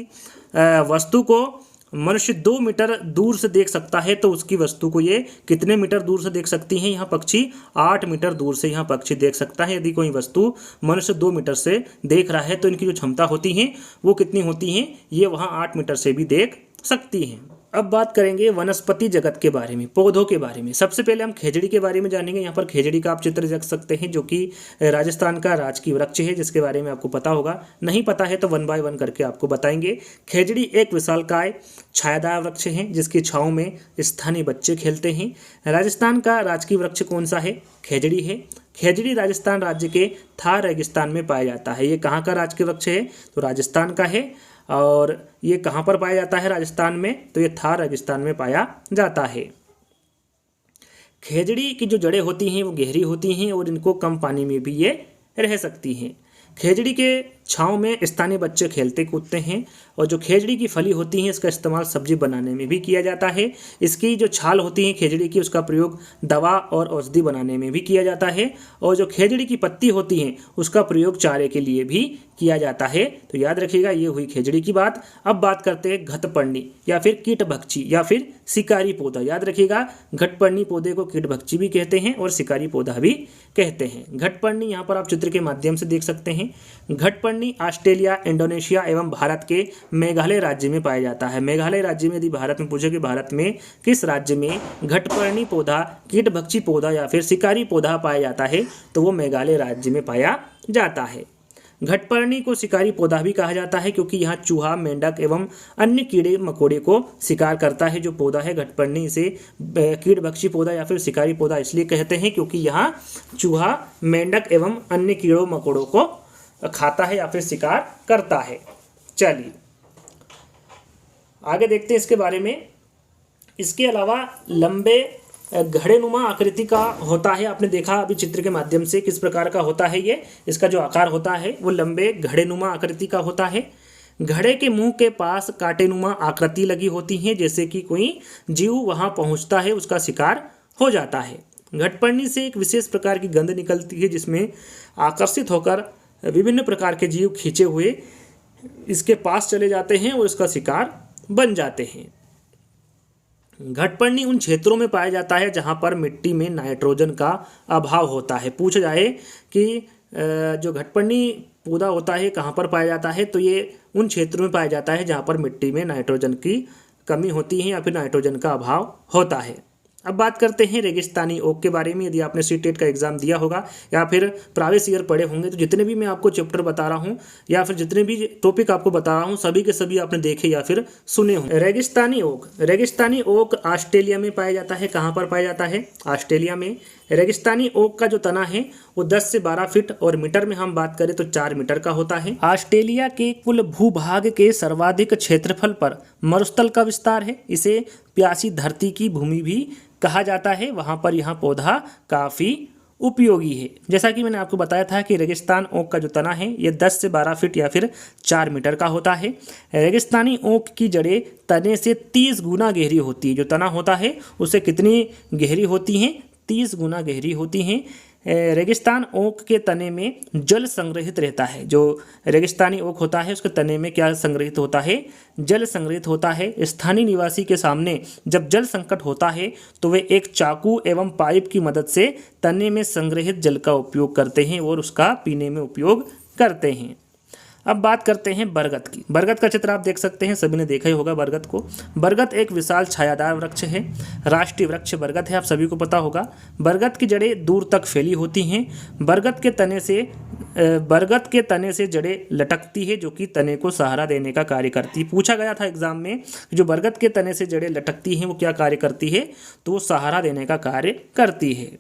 वस्तु को मनुष्य 2 मीटर दूर से देख सकता है तो उसकी वस्तु को ये कितने मीटर दूर से देख सकती हैं? यहाँ पक्षी 8 मीटर दूर से यहाँ पक्षी देख सकता है। यदि कोई वस्तु मनुष्य 2 मीटर से देख रहा है तो इनकी जो क्षमता होती है वो कितनी होती हैं? ये वहाँ 8 मीटर से भी देख सकती हैं। अब बात करेंगे वनस्पति जगत के बारे में, पौधों के बारे में। सबसे पहले हम खेजड़ी के बारे में जानेंगे। यहाँ पर खेजड़ी का आप चित्र देख सकते हैं, जो कि राजस्थान का राजकीय वृक्ष है, जिसके बारे में आपको पता होगा। नहीं पता है तो 1 बाय 1 करके आपको बताएंगे। खेजड़ी एक विशालकाय छायादार वृक्ष है, जिसकी छाँव में स्थानीय बच्चे खेलते हैं। राजस्थान का राजकीय वृक्ष कौन सा है? खेजड़ी है। खेजड़ी राजस्थान राज्य के थार रेगिस्तान में पाया जाता है। ये कहाँ का राजकीय वृक्ष है? तो राजस्थान का है। और ये कहाँ पर पाया जाता है राजस्थान में? तो ये थार रेगिस्तान में पाया जाता है। खेजड़ी की जो जड़ें होती हैं वो गहरी होती हैं और इनको कम पानी में भी ये रह सकती हैं। खेजड़ी के छाँव में स्थानीय बच्चे खेलते कूदते हैं। और जो खेजड़ी की फली होती है इसका इस्तेमाल सब्जी बनाने में भी किया जाता है। इसकी जो छाल होती है खेजड़ी की, उसका प्रयोग दवा और औषधि बनाने में भी किया जाता है। और जो खेजड़ी की पत्ती होती है उसका प्रयोग चारे के लिए भी किया जाता है। तो याद रखिएगा, ये हुई खेजड़ी की बात। अब बात करते हैं घटपर्णी या फिर कीटभक्षी या फिर शिकारी पौधा। याद रखिएगा, घटपर्णी पौधे को कीटभक्षी भी कहते हैं और शिकारी पौधा भी कहते हैं। घटपर्णी यहाँ पर आप चित्र के माध्यम से देख सकते हैं। घटपर्णी ऑस्ट्रेलिया, इंडोनेशिया एवं भारत के मेघालय राज्य में पाया जाता है। मेघालय राज्य में, यदि भारत में पूछे कि भारत में किस राज्य में घटपर्णी पौधा, कीटभक्षी पौधा या फिर शिकारी पौधा पाया जाता है, तो वो मेघालय राज्य में पाया जाता है। घटपर्णी को शिकारी पौधा भी कहा जाता है क्योंकि यहाँ चूहा, मेंढक एवं अन्य कीड़े मकोड़े को शिकार करता है। जो पौधा है घटपर्णी, इसे कीटभक्षी पौधा या फिर शिकारी पौधा इसलिए कहते हैं क्योंकि यहाँ चूहा, मेंढक एवं अन्य कीड़ों मकोड़ों को खाता है या फिर शिकार करता है। चलिए। आगे देखते हैं इसके बारे में। इसके अलावा लंबे घड़ेनुमा आकृति का होता है। आपने देखा अभी चित्र के माध्यम से किस प्रकार का होता है ये, इसका जो आकार होता है वो लंबे घड़ेनुमा आकृति का होता है। घड़े के मुंह के पास कांटेनुमा आकृति लगी होती है, जैसे कि कोई जीव वहां पहुंचता है उसका शिकार हो जाता है। घटपर्णी से एक विशेष प्रकार की गंध निकलती है, जिसमें आकर्षित होकर विभिन्न प्रकार के जीव खींचे हुए इसके पास चले जाते हैं और इसका शिकार बन जाते हैं। घटपर्णी उन क्षेत्रों में पाया जाता है जहां पर मिट्टी में नाइट्रोजन का अभाव होता है। पूछा जाए कि जो घटपर्णी पौधा होता है कहाँ पर पाया जाता है, तो ये उन क्षेत्रों में पाया जाता है जहाँ पर मिट्टी में नाइट्रोजन की कमी होती है या फिर नाइट्रोजन का अभाव होता है। अब बात करते हैं रेगिस्तानी ओक के बारे में। यदि आपने सीटेट का एग्जाम दिया होगा या फिर प्राइवेट ईयर पढ़े होंगे तो जितने भी मैं आपको चैप्टर बता रहा हूँ या फिर जितने भी टॉपिक आपको बता रहा हूँ सभी के सभी आपने देखे या फिर सुने होंगे। रेगिस्तानी ओक ऑस्ट्रेलिया में पाया जाता है। कहाँ पर पाया जाता है? ऑस्ट्रेलिया में। रेगिस्तानी ओक का जो तना है वो 10 से 12 फीट और मीटर में हम बात करें तो 4 मीटर का होता है। ऑस्ट्रेलिया के कुल भूभाग के सर्वाधिक क्षेत्रफल पर मरुस्थल का विस्तार है। इसे प्यासी धरती की भूमि भी कहा जाता है। वहाँ पर यह पौधा काफ़ी उपयोगी है। जैसा कि मैंने आपको बताया था कि रेगिस्तान ओक का जो तना है ये 10 से 12 फीट या फिर 4 मीटर का होता है। रेगिस्तानी ओक की जड़ें तने से 30 गुना गहरी होती है। जो तना होता है उससे कितनी गहरी होती हैं? 30 गुना गहरी होती हैं। रेगिस्तान ओक के तने में जल संग्रहित रहता है। जो रेगिस्तानी ओक होता है उसके तने में क्या संग्रहित होता है? जल संग्रहित होता है। स्थानीय निवासी के सामने जब जल संकट होता है तो वे एक चाकू एवं पाइप की मदद से तने में संग्रहित जल का उपयोग करते हैं और उसका पीने में उपयोग करते हैं। अब बात करते हैं बरगद की। बरगद का चित्र आप देख सकते हैं, सभी ने देखा ही होगा बरगद को। बरगद एक विशाल छायादार वृक्ष है। राष्ट्रीय वृक्ष बरगद है, आप सभी को पता होगा। बरगद की जड़ें दूर तक फैली होती हैं। बरगद के तने से जड़ें लटकती है, जो कि तने को सहारा देने का कार्य करती है। पूछा गया था एग्जाम में, जो बरगद के तने से जड़ें लटकती हैं वो क्या कार्य करती है? तो वो सहारा देने का कार्य करती है।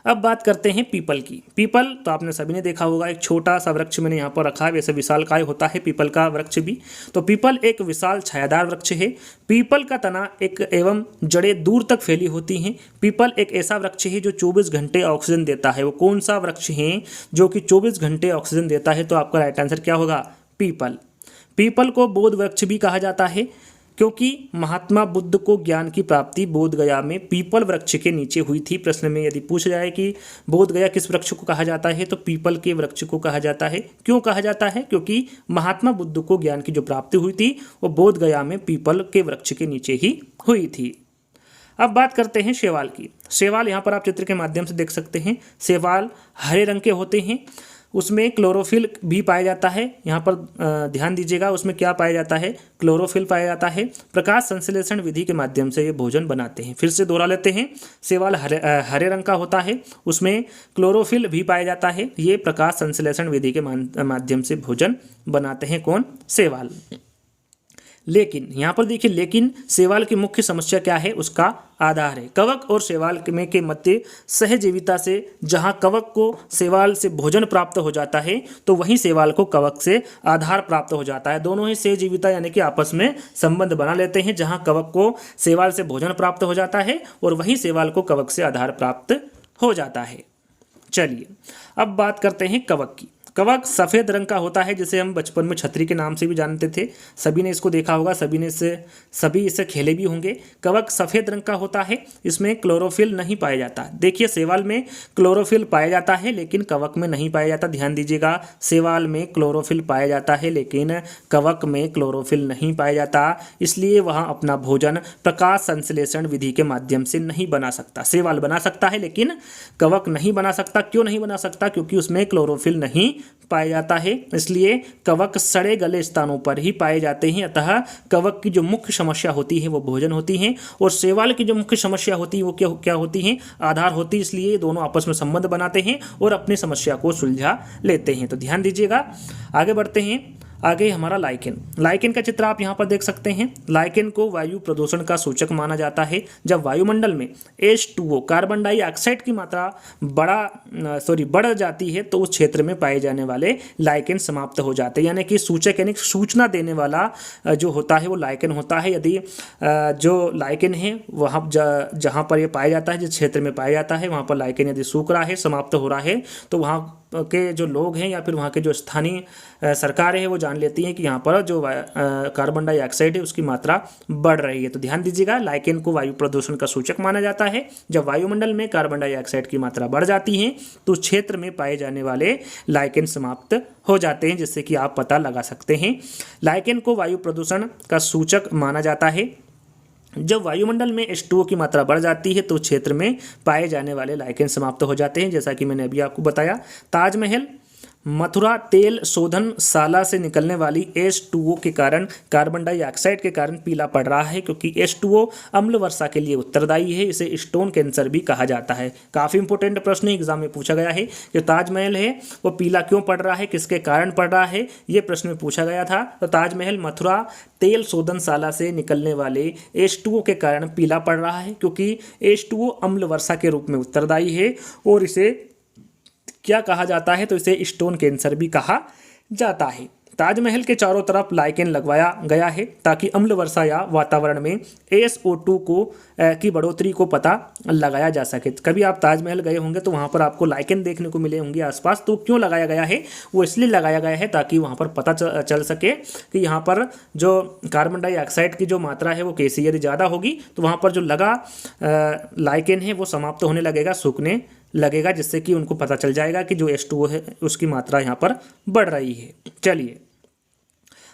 अब बात करते हैं पीपल की। पीपल तो आपने सभी ने देखा होगा, एक छोटा सा वृक्ष मैंने यहाँ पर रखा है, वैसे विशालकाय होता है पीपल का वृक्ष भी। तो पीपल एक विशाल छायादार वृक्ष है। पीपल का तना एक एवं जड़ें दूर तक फैली होती हैं। पीपल एक ऐसा वृक्ष है जो 24 घंटे ऑक्सीजन देता है। वो कौन सा वृक्ष है जो कि 24 घंटे ऑक्सीजन देता है? तो आपका राइट आंसर क्या होगा? पीपल। पीपल को बोध वृक्ष भी कहा जाता है, क्योंकि महात्मा बुद्ध को ज्ञान की प्राप्ति बोध गया में पीपल वृक्ष के नीचे हुई थी। प्रश्न में यदि पूछा जाए कि बोध गया किस वृक्ष को कहा जाता है, तो पीपल के वृक्ष को कहा जाता है। क्यों कहा जाता है? क्योंकि महात्मा बुद्ध को ज्ञान की जो प्राप्ति हुई थी वो बोध गया में पीपल के वृक्ष के नीचे ही हुई थी। अब बात करते हैं शैवाल की। शैवाल यहाँ पर आप चित्र के माध्यम से देख सकते हैं। शैवाल हरे रंग के होते हैं। उसमें क्लोरोफिल भी पाया जाता है। यहाँ पर ध्यान दीजिएगा, उसमें क्या पाया जाता है? क्लोरोफिल पाया जाता है। प्रकाश संश्लेषण विधि के माध्यम से ये भोजन बनाते हैं। फिर से दोहरा लेते हैं, शैवाल हरे रंग का होता है, उसमें क्लोरोफिल भी पाया जाता है। ये प्रकाश संश्लेषण विधि के माध्यम से भोजन बनाते हैं। कौन? शैवाल। लेकिन यहाँ पर देखिए, लेकिन शैवाल की मुख्य समस्या क्या है? उसका आधार है। कवक और शैवाल में के मध्य सहजीविता से, जहाँ कवक को शैवाल से भोजन प्राप्त हो जाता है तो वहीं शैवाल को कवक से आधार प्राप्त हो जाता है। दोनों ही सहजीविता यानी कि आपस में संबंध बना लेते हैं, जहाँ कवक को शैवाल से भोजन प्राप्त हो जाता है और वहीं शैवाल को कवक से आधार प्राप्त हो जाता है। चलिए अब बात करते हैं कवक की। कवक सफ़ेद रंग का होता है, जिसे हम बचपन में छतरी के नाम से भी जानते थे। सभी ने इसको देखा होगा, सभी इसे खेले भी होंगे। कवक सफ़ेद रंग का होता है, इसमें क्लोरोफिल नहीं पाया जाता। देखिए, शैवाल में क्लोरोफिल पाया जाता है लेकिन कवक में नहीं पाया जाता। ध्यान दीजिएगा, शैवाल में क्लोरोफिल पाया जाता है लेकिन कवक में क्लोरोफिल नहीं पाया जाता, इसलिए वह अपना भोजन प्रकाश संश्लेषण विधि के माध्यम से नहीं बना सकता। शैवाल बना सकता है लेकिन कवक नहीं बना सकता। क्यों नहीं बना सकता? क्योंकि उसमें क्लोरोफिल नहीं पाया जाता है, इसलिए कवक सड़े गले स्थानों पर ही पाए जाते हैं। अतः कवक की जो मुख्य समस्या होती है वो भोजन होती है और शैवाल की जो मुख्य समस्या होती है वो क्या होती है? आधार होती है। इसलिए दोनों आपस में संबंध बनाते हैं और अपनी समस्या को सुलझा लेते हैं। तो ध्यान दीजिएगा, आगे बढ़ते हैं। आगे हमारा लाइकेन। लाइकेन का चित्र आप यहाँ पर देख सकते हैं। लाइकेन को वायु प्रदूषण का सूचक माना जाता है। जब वायुमंडल में H2O कार्बन डाइऑक्साइड की मात्रा बढ़ जाती है तो उस क्षेत्र में पाए जाने वाले लाइकेन समाप्त हो जाते हैं। यानी कि सूचक यानी सूचना देने वाला जो होता है वो लाइकेन होता है। यदि जो लाइकेन है वहाँ जहाँ पर ये पाया जाता है, जिस क्षेत्र में पाया जाता है, वहाँ पर लाइकेन यदि सूख रहा है, समाप्त हो रहा है, तो वहाँ के जो लोग हैं या फिर वहाँ के जो स्थानीय सरकारें हैं वो जान लेती हैं कि यहाँ पर जो कार्बन डाइऑक्साइड है उसकी मात्रा बढ़ रही है। तो ध्यान दीजिएगा, लाइकेन को वायु प्रदूषण का सूचक माना जाता है। जब वायुमंडल में कार्बन डाइऑक्साइड की मात्रा बढ़ जाती है तो उस क्षेत्र में पाए जाने वाले लाइकेन समाप्त हो जाते हैं, जिससे कि आप पता लगा सकते हैं। लाइकेन को वायु प्रदूषण का सूचक माना जाता है। जब वायुमंडल में H2O की मात्रा बढ़ जाती है तो क्षेत्र में पाए जाने वाले लाइकेन समाप्त हो जाते हैं। जैसा कि मैंने अभी आपको बताया, ताजमहल मथुरा तेल शोधनशाला से निकलने वाली H2O के कारण, कार्बन डाइऑक्साइड के कारण पीला पड़ रहा है, क्योंकि H2O अम्ल वर्षा के लिए उत्तरदायी है। इसे स्टोन कैंसर भी कहा जाता है। काफ़ी इंपॉर्टेंट प्रश्न एग्जाम में पूछा गया है। जो ताजमहल है वो पीला क्यों पड़ रहा है, किसके कारण पड़ रहा है, ये प्रश्न में पूछा गया था। तो ताजमहल मथुरा तेल शोधनशाला से निकलने वाले H2O के कारण पीला पड़ रहा है, क्योंकि H2O अम्ल वर्षा के रूप में उत्तरदायी है और इसे क्या कहा जाता है, तो इसे स्टोन कैंसर भी कहा जाता है। ताजमहल के चारों तरफ लाइकेन लगवाया गया है ताकि अम्ल वर्षा या वातावरण में SO2 की बढ़ोतरी को पता लगाया जा सके। कभी आप ताजमहल गए होंगे तो वहाँ पर आपको लाइकेन देखने को मिले होंगे आसपास। तो क्यों लगाया गया है, वो इसलिए लगाया गया है ताकि वहाँ पर पता चल सके कि यहाँ पर जो कार्बन डाइऑक्साइड की जो मात्रा है वो कैसी, यदि ज़्यादा होगी तो वहाँ पर जो लगा लाइकेन है वो समाप्त होने लगेगा, सूखने लगेगा, जिससे कि उनको पता चल जाएगा कि जो H2O है उसकी मात्रा यहाँ पर बढ़ रही है। चलिए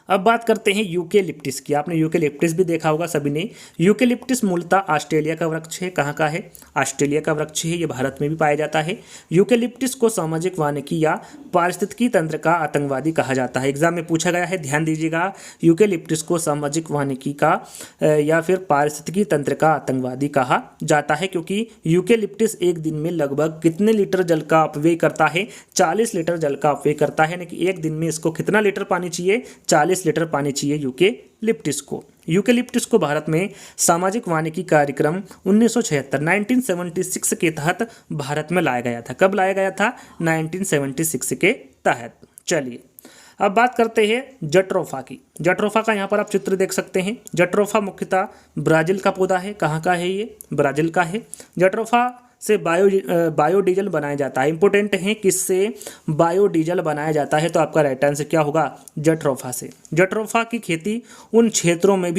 अब बात करते हैं यूकेलिप्टिस की। आपने यूकेलिप्टिस भी देखा होगा सभी ने। यूकेलिप्टिस मूलतः ऑस्ट्रेलिया का वृक्ष है। कहाँ का है, ऑस्ट्रेलिया का वृक्ष है। ये भारत में भी पाया जाता है। यूकेलिप्टिस को सामाजिक वानिकी या पारिस्थितिकी तंत्र का आतंकवादी कहा जाता है। एग्जाम में पूछा गया है, ध्यान दीजिएगा। यूकेलिप्टिस को सामाजिक वानिकी का या फिर पारिस्थितिकी तंत्र का आतंकवादी कहा जाता है, क्योंकि यूकेलिप्टिस एक दिन में लगभग कितने लीटर जल का अपव्यय करता है, 40 लीटर जल का अपव्यय करता है। यानी कि एक दिन में इसको कितना लीटर पानी चाहिए, 40 लीटर पानी चाहिए यूकेलिप्टिस को। यूकेलिप्टिस को भारत में सामाजिक वानिकी कार्यक्रम 1976 के तहत भारत में लाया गया था। कब लाया गया था, 1976 के तहत। चलिए अब बात करते हैं जट्रोफा की। जट्रोफा का यहाँ पर आप चित्र देख सकते हैं। जट्रोफा मुख्यतः ब्राज़ील का पौधा है। कहाँ का है ये, ब्राज़ील का है। जट्रोफा से बायोडीजल बनाया जाता है। इंपॉर्टेंट है, किससे बायोडीजल बनाया जाता है, तो आपका राइट आंसर क्या होगा, जट्रोफा से। जट्रोफा की खेती उन क्षेत्रों में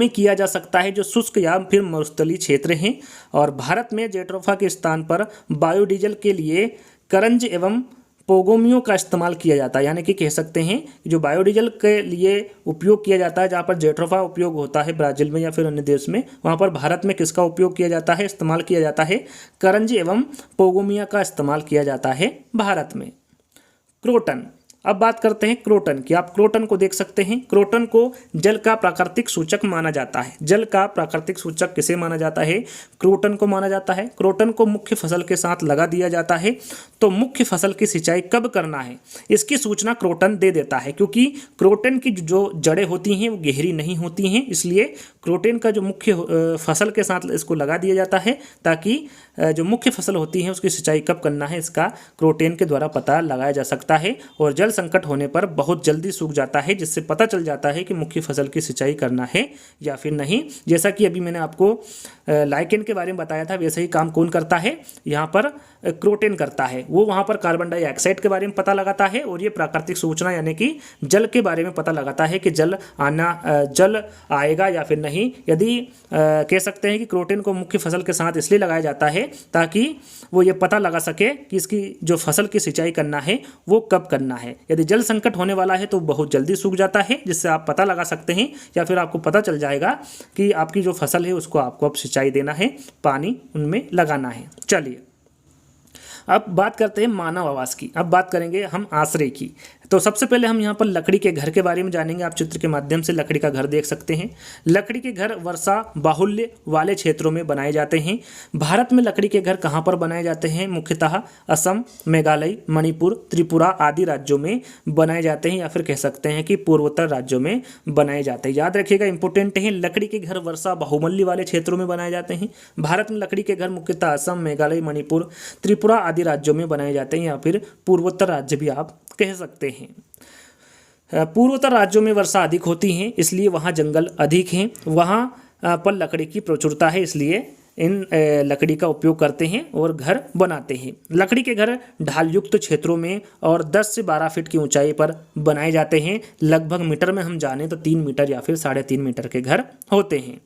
किया जा सकता है जो शुष्क या फिर मरुस्थलीय क्षेत्र हैं, और भारत में जट्रोफा के स्थान पर बायोडीजल के लिए करंज एवं पोगोमियो का इस्तेमाल किया जाता है। यानी कि कह सकते हैं जो बायोडीजल के लिए उपयोग किया जाता है, जहाँ पर जट्रोफा उपयोग होता है ब्राज़ील में या फिर अन्य देश में, वहाँ पर भारत में किसका उपयोग किया जाता है, इस्तेमाल किया जाता है, करंज एवं पोगोमिया का इस्तेमाल किया जाता है भारत में। क्रोटन। अब बात करते हैं क्रोटन की। आप क्रोटन को देख सकते हैं। क्रोटन को जल का प्राकृतिक सूचक माना जाता है। जल का प्राकृतिक सूचक किसे माना जाता है, क्रोटन को माना जाता है। क्रोटन को मुख्य फसल के साथ लगा दिया जाता है। तो मुख्य फसल की सिंचाई कब करना है, इसकी सूचना क्रोटन दे देता है, क्योंकि क्रोटन की जो जड़ें होती हैं वो गहरी नहीं होती हैं, इसलिए क्रोटन का जो मुख्य फसल के साथ इसको लगा दिया जाता है, ताकि जो मुख्य फसल होती है उसकी सिंचाई कब करना है इसका क्रोटन के द्वारा पता लगाया जा सकता है। और जल संकट होने पर बहुत जल्दी सूख जाता है, जिससे पता चल जाता है कि मुख्य फसल की सिंचाई करना है या फिर नहीं। जैसा कि अभी मैंने आपको लाइकेन के बारे में बताया था, वैसे ही काम कौन करता है, यहाँ पर क्रोटन करता है। वो वहाँ पर कार्बन डाइऑक्साइड के बारे में पता लगाता है, और ये प्राकृतिक सूचना यानी कि जल के बारे में पता लगाता है कि जल आएगा या फिर नहीं। यदि कह सकते हैं कि क्रोटन को मुख्य फसल के साथ इसलिए लगाया जाता है ताकि वो ये पता लगा सके कि इसकी जो फसल की सिंचाई करना है वो कब करना है। यदि जल संकट होने वाला है तो बहुत जल्दी सूख जाता है, जिससे आप पता लगा सकते हैं या फिर आपको पता चल जाएगा कि आपकी जो फसल है उसको आपको अब सिंचाई देना है, पानी उनमें लगाना है। चलिए अब बात करते हैं मानव आवास की। अब बात करेंगे हम आश्रय की। तो सबसे पहले हम यहाँ पर लकड़ी के घर के बारे में जानेंगे। आप चित्र के माध्यम से लकड़ी का घर देख सकते हैं। लकड़ी के घर वर्षा बाहुल्य वाले क्षेत्रों में बनाए जाते हैं। भारत में लकड़ी के घर कहाँ पर बनाए जाते हैं? मुख्यतः असम, मेघालय, मणिपुर, त्रिपुरा आदि राज्यों में बनाए जाते हैं, या फिर कह सकते हैं कि पूर्वोत्तर राज्यों में बनाए जाते हैं। याद रखिएगा, इंपॉर्टेंट है, लकड़ी के घर वर्षा बाहुल्य वाले क्षेत्रों में बनाए जाते हैं। भारत में लकड़ी के घर मुख्यतः असम, मेघालय, मणिपुर, त्रिपुरा आदि राज्यों में बनाए जाते हैं, या फिर पूर्वोत्तर राज्य भी आप कह सकते हैं। पूर्वोत्तर राज्यों में वर्षा अधिक होती है, इसलिए वहाँ जंगल अधिक हैं, वहाँ पर लकड़ी की प्रचुरता है, इसलिए इन लकड़ी का उपयोग करते हैं और घर बनाते हैं। लकड़ी के घर ढाल युक्त क्षेत्रों में और 10 से 12 फीट की ऊंचाई पर बनाए जाते हैं। लगभग मीटर में हम जाने तो 3 मीटर या फिर 3.5 मीटर के घर होते हैं।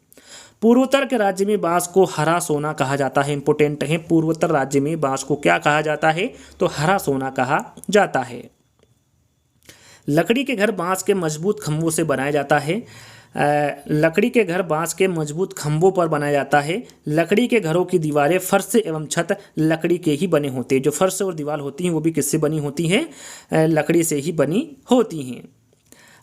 पूर्वोत्तर के राज्य में बांस को हरा सोना कहा जाता है। इंपोर्टेंट है, पूर्वोत्तर राज्य में बांस को क्या कहा जाता है? तो हरा सोना कहा जाता है। लकड़ी के घर बांस के मजबूत खंभों से बनाया जाता है। लकड़ी के घर बांस के मजबूत खंभों पर बनाया जाता है। लकड़ी के घरों की दीवारें, फर्श एवं छत लकड़ी के ही बने होते हैं। जो फर्श और दीवार होती हैं वो भी किससे बनी होती हैं? लकड़ी से ही बनी होती हैं।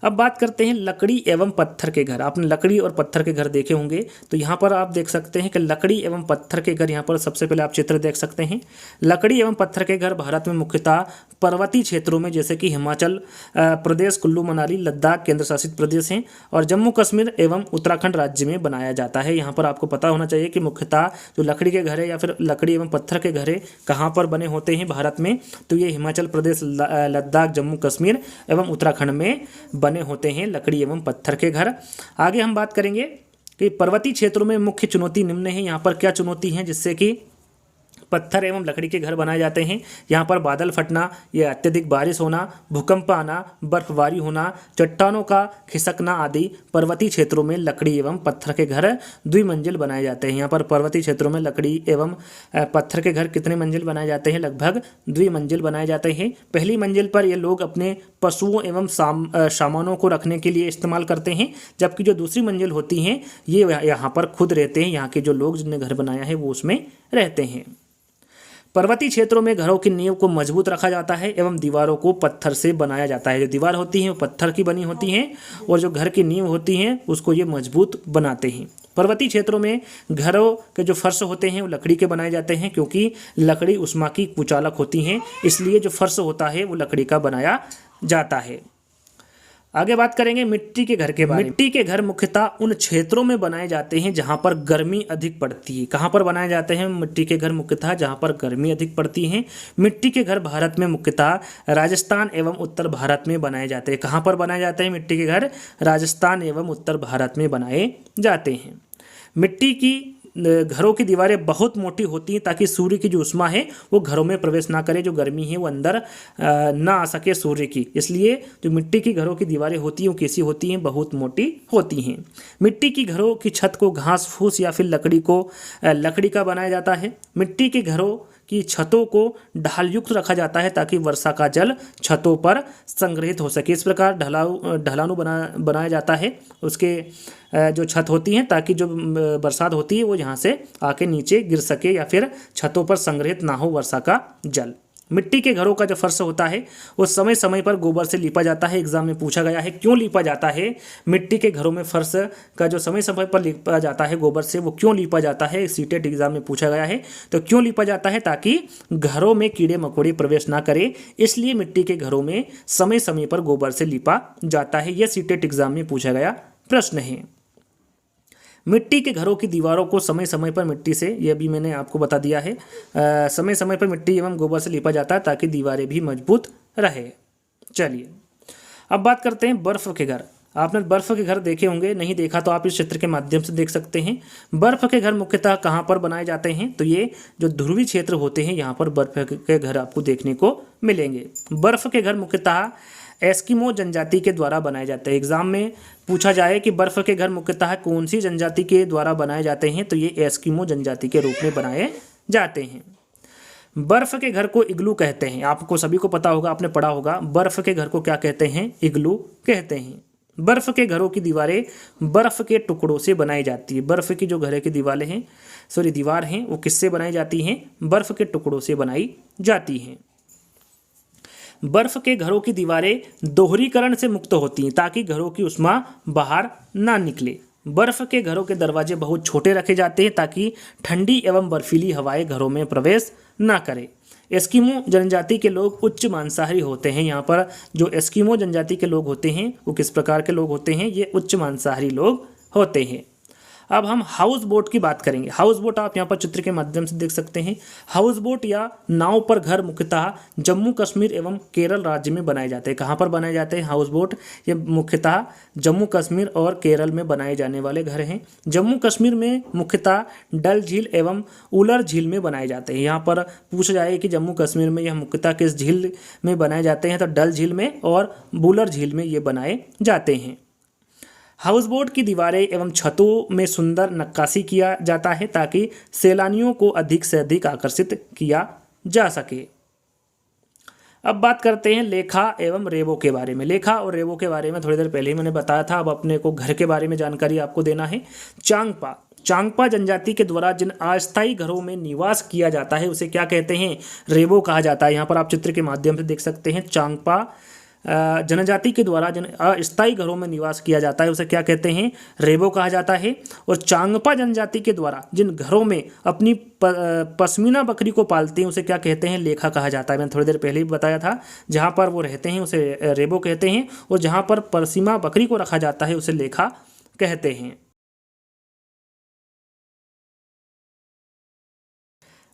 अब बात करते हैं लकड़ी एवं पत्थर के घर। आपने लकड़ी और पत्थर के घर देखे होंगे, तो यहाँ पर आप देख सकते हैं कि लकड़ी एवं पत्थर के घर, यहाँ पर सबसे पहले आप चित्र देख सकते हैं। लकड़ी एवं पत्थर के घर भारत में मुख्यतः पर्वतीय क्षेत्रों में, जैसे कि हिमाचल प्रदेश, कुल्लू मनाली, लद्दाख केंद्र शासित प्रदेश हैं, और जम्मू कश्मीर एवं उत्तराखंड राज्य में बनाया जाता है। यहाँ पर आपको पता होना चाहिए कि मुख्यतः जो लकड़ी के घर है या फिर लकड़ी एवं पत्थर के घर है कहाँ पर बने होते हैं भारत में? तो ये हिमाचल प्रदेश, लद्दाख, जम्मू कश्मीर एवं उत्तराखंड में बने होते हैं लकड़ी एवं पत्थर के घर। आगे हम बात करेंगे कि पर्वतीय क्षेत्रों में मुख्य चुनौती निम्न है। यहाँ पर क्या चुनौती है जिससे कि पत्थर एवं लकड़ी के घर बनाए जाते हैं? यहाँ पर बादल फटना, या अत्यधिक बारिश होना, भूकंप आना, बर्फबारी होना, चट्टानों का खिसकना आदि पर्वतीय क्षेत्रों में लकड़ी एवं पत्थर के घर द्विमंजिल बनाए जाते हैं। यहाँ पर पर्वतीय क्षेत्रों में लकड़ी एवं पत्थर के घर कितने मंजिल बनाए जाते हैं? लगभग द्विमंजिल बनाए जाते हैं। पहली मंजिल पर ये लोग अपने पशुओं एवं सामानों को रखने के लिए इस्तेमाल करते हैं, जबकि जो दूसरी मंजिल होती हैं ये यहाँ पर खुद रहते हैं। यहाँ के जो लोग जिन्होंने घर बनाया है वो उसमें रहते हैं। पर्वतीय क्षेत्रों में घरों की नींव को मजबूत रखा जाता है एवं दीवारों को पत्थर से बनाया जाता है। जो दीवार होती हैं वो पत्थर की बनी होती हैं, और जो घर की नींव होती हैं उसको ये मजबूत बनाते हैं। पर्वतीय क्षेत्रों में घरों के जो फर्श होते हैं वो लकड़ी के बनाए जाते हैं, क्योंकि लकड़ी उष्मा की कुचालक होती हैं, इसलिए जो फर्श होता है वो लकड़ी का बनाया जाता है। आगे बात करेंगे मिट्टी के घर के बारे में। मिट्टी के घर मुख्यतः उन क्षेत्रों में बनाए जाते हैं जहां पर गर्मी अधिक पड़ती है। कहां पर बनाए जाते हैं मिट्टी के घर? मुख्यतः जहां पर गर्मी अधिक पड़ती है। मिट्टी के घर भारत में मुख्यतः राजस्थान एवं उत्तर भारत में बनाए जाते हैं। कहां पर बनाए जाते हैं मिट्टी के घर? राजस्थान एवं उत्तर भारत में बनाए जाते हैं। मिट्टी की घरों की दीवारें बहुत मोटी होती हैं ताकि सूर्य की जो उष्मा है वो घरों में प्रवेश ना करे, जो गर्मी है वो अंदर ना आ सके सूर्य की, इसलिए जो मिट्टी की घरों की दीवारें होती हैं वो कैसी होती हैं? बहुत मोटी होती हैं। मिट्टी की घरों की छत को घास फूस या फिर लकड़ी का बनाया जाता है। मिट्टी के घरों की छतों को ढाल युक्त रखा जाता है ताकि वर्षा का जल छतों पर संग्रहित हो सके। इस प्रकार ढलानू बनाया जाता है उसके जो छत होती हैं, ताकि जो बरसात होती है वो यहाँ से आके नीचे गिर सके या फिर छतों पर संग्रहित ना हो वर्षा का जल। मिट्टी के घरों का जो फर्श होता है वो समय समय पर गोबर से लीपा जाता है। एग्जाम में पूछा गया है क्यों लीपा जाता है मिट्टी के घरों में फर्श का जो समय समय पर लीपा जाता है गोबर से, वो क्यों लीपा जाता है? सीटेट एग्जाम में पूछा गया है। तो क्यों लीपा जाता है? ताकि घरों में कीड़े मकोड़े प्रवेश ना करे, इसलिए मिट्टी के घरों में समय समय पर गोबर से लीपा जाता है। यह सीटेट एग्जाम में पूछा गया प्रश्न है। मिट्टी के घरों की दीवारों को समय समय पर मिट्टी से, यह भी मैंने आपको बता दिया है, समय समय पर मिट्टी एवं गोबर से लीपा जाता है ताकि दीवारें भी मजबूत रहे। चलिए अब बात करते हैं बर्फ़ के घर। आपने बर्फ़ के घर देखे होंगे, नहीं देखा तो आप इस चित्र के माध्यम से देख सकते हैं। बर्फ़ के घर मुख्यतः कहाँ पर बनाए जाते हैं? तो ये जो ध्रुवीय क्षेत्र होते हैं यहाँ पर बर्फ़ के घर आपको देखने को मिलेंगे। बर्फ़ के घर मुख्यतः एस्किमो जनजाति के द्वारा बनाए जाते हैं। एग्जाम में पूछा जाए कि बर्फ़ के घर मुख्यतः कौन सी जनजाति के द्वारा बनाए जाते हैं, तो ये एस्किमो जनजाति के रूप में बनाए जाते हैं। बर्फ़ के घर को इग्लू कहते हैं। आपको सभी को पता होगा, आपने पढ़ा होगा, बर्फ़ के घर को क्या कहते हैं? इग्लू कहते हैं। बर्फ़ के घरों की दीवारें बर्फ़ के टुकड़ों से बनाई जाती है। बर्फ़ की जो घर की दीवार हैं वो किससे बनाई जाती हैं? बर्फ़ के टुकड़ों से बनाई जाती हैं। बर्फ के घरों की दीवारें दोहरीकरण से मुक्त होती हैं ताकि घरों की उष्मा बाहर ना निकले। बर्फ के घरों के दरवाजे बहुत छोटे रखे जाते हैं ताकि ठंडी एवं बर्फीली हवाएं घरों में प्रवेश ना करें। एस्किमो जनजाति के लोग उच्च मांसाहारी होते हैं। यहाँ पर जो एस्किमो जनजाति के लोग होते हैं वो किस प्रकार के लोग होते हैं? ये उच्च मांसाहारी लोग होते हैं। अब हम हाउस बोट की बात करेंगे। हाउस बोट आप यहाँ पर चित्र के माध्यम से देख सकते हैं। हाउस बोट या नाव पर घर मुख्यतः जम्मू कश्मीर एवं केरल राज्य में बनाए जाते हैं। कहाँ पर बनाए जाते हैं हाउस बोट? ये मुख्यतः जम्मू कश्मीर और केरल में बनाए जाने वाले घर हैं। जम्मू कश्मीर में मुख्यतः डल झील एवं उलर झील में बनाए जाते हैं। यहाँ पर पूछा जाए कि जम्मू कश्मीर में यह मुख्यतः किस झील में बनाए जाते हैं, तो डल झील में और बुलर झील में ये बनाए जाते हैं। हाउस बोट की दीवारें एवं छतों में सुंदर नक्काशी किया जाता है ताकि सैलानियों को अधिक से अधिक आकर्षित किया जा सके। अब बात करते हैं लेखा एवं रेबो के बारे में। लेखा और रेबो के बारे में थोड़ी देर पहले ही मैंने बताया था। अब अपने को घर के बारे में जानकारी आपको देना है। चांगपा जनजाति के द्वारा जिन अस्थायी घरों में निवास किया जाता है उसे क्या कहते हैं? रेबो कहा जाता है। यहाँ पर आप चित्र के माध्यम से देख सकते हैं। चांगपा जनजाति के द्वारा जिन अस्थायी घरों में निवास किया जाता है उसे क्या कहते हैं? रेबो कहा जाता है। और चांगपा जनजाति के द्वारा जिन घरों में अपनी पश्मीना बकरी को पालते हैं उसे क्या कहते हैं? लेखा कहा जाता है। मैंने थोड़ी देर पहले ही बताया था। जहाँ पर वो रहते हैं उसे रेबो कहते हैं और जहाँ पर पश्मीना बकरी को रखा जाता है उसे लेखा कहते हैं।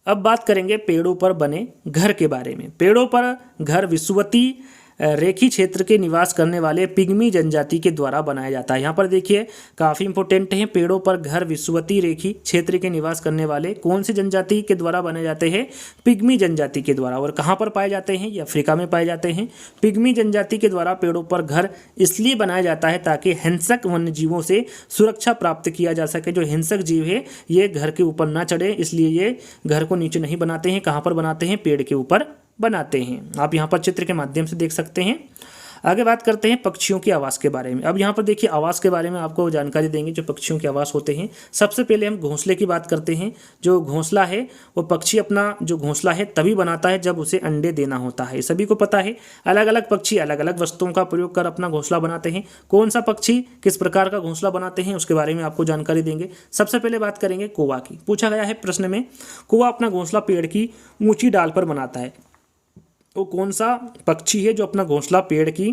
अब बात करेंगे पेड़ों पर बने घर के बारे में। पेड़ों पर घर विषुवती रेखी क्षेत्र के निवास करने वाले पिग्मी जनजाति के द्वारा बनाया जाता है। यहाँ पर देखिए काफ़ी इंपॉर्टेंट है। पेड़ों पर घर विषुवती रेखी क्षेत्र के निवास करने वाले कौन सी जनजाति के द्वारा बनाए जाते हैं? पिग्मी जनजाति के द्वारा। और कहाँ पर पाए जाते हैं? ये अफ्रीका में पाए जाते हैं। पिग्मी जनजाति के द्वारा पेड़ों पर घर इसलिए बनाया जाता है ताकि हिंसक वन्य जीवों से सुरक्षा प्राप्त किया जा सके। जो हिंसक जीव है ये घर के ऊपर ना चढ़े, इसलिए ये घर को नीचे नहीं बनाते हैं। कहाँ पर बनाते हैं? पेड़ के ऊपर बनाते हैं। आप यहाँ पर चित्र के माध्यम से देख सकते हैं। आगे बात करते हैं पक्षियों की आवास के बारे में। अब यहाँ पर देखिए आवास के बारे में आपको जानकारी देंगे जो पक्षियों के आवास होते हैं। सबसे पहले हम घोंसले की बात करते हैं। जो घोंसला है वो पक्षी अपना जो घोंसला है तभी बनाता है जब उसे अंडे देना होता है। सभी को पता है अलग अलग पक्षी अलग अलग वस्तुओं का प्रयोग कर अपना घोंसला बनाते हैं। कौन सा पक्षी किस प्रकार का घोंसला बनाते हैं उसके बारे में आपको जानकारी देंगे। सबसे पहले बात करेंगे कौवा की। पूछा गया है प्रश्न में, कौवा अपना घोंसला पेड़ की ऊंची डाल पर बनाता है। वो कौन सा पक्षी है जो अपना घोंसला पेड़ की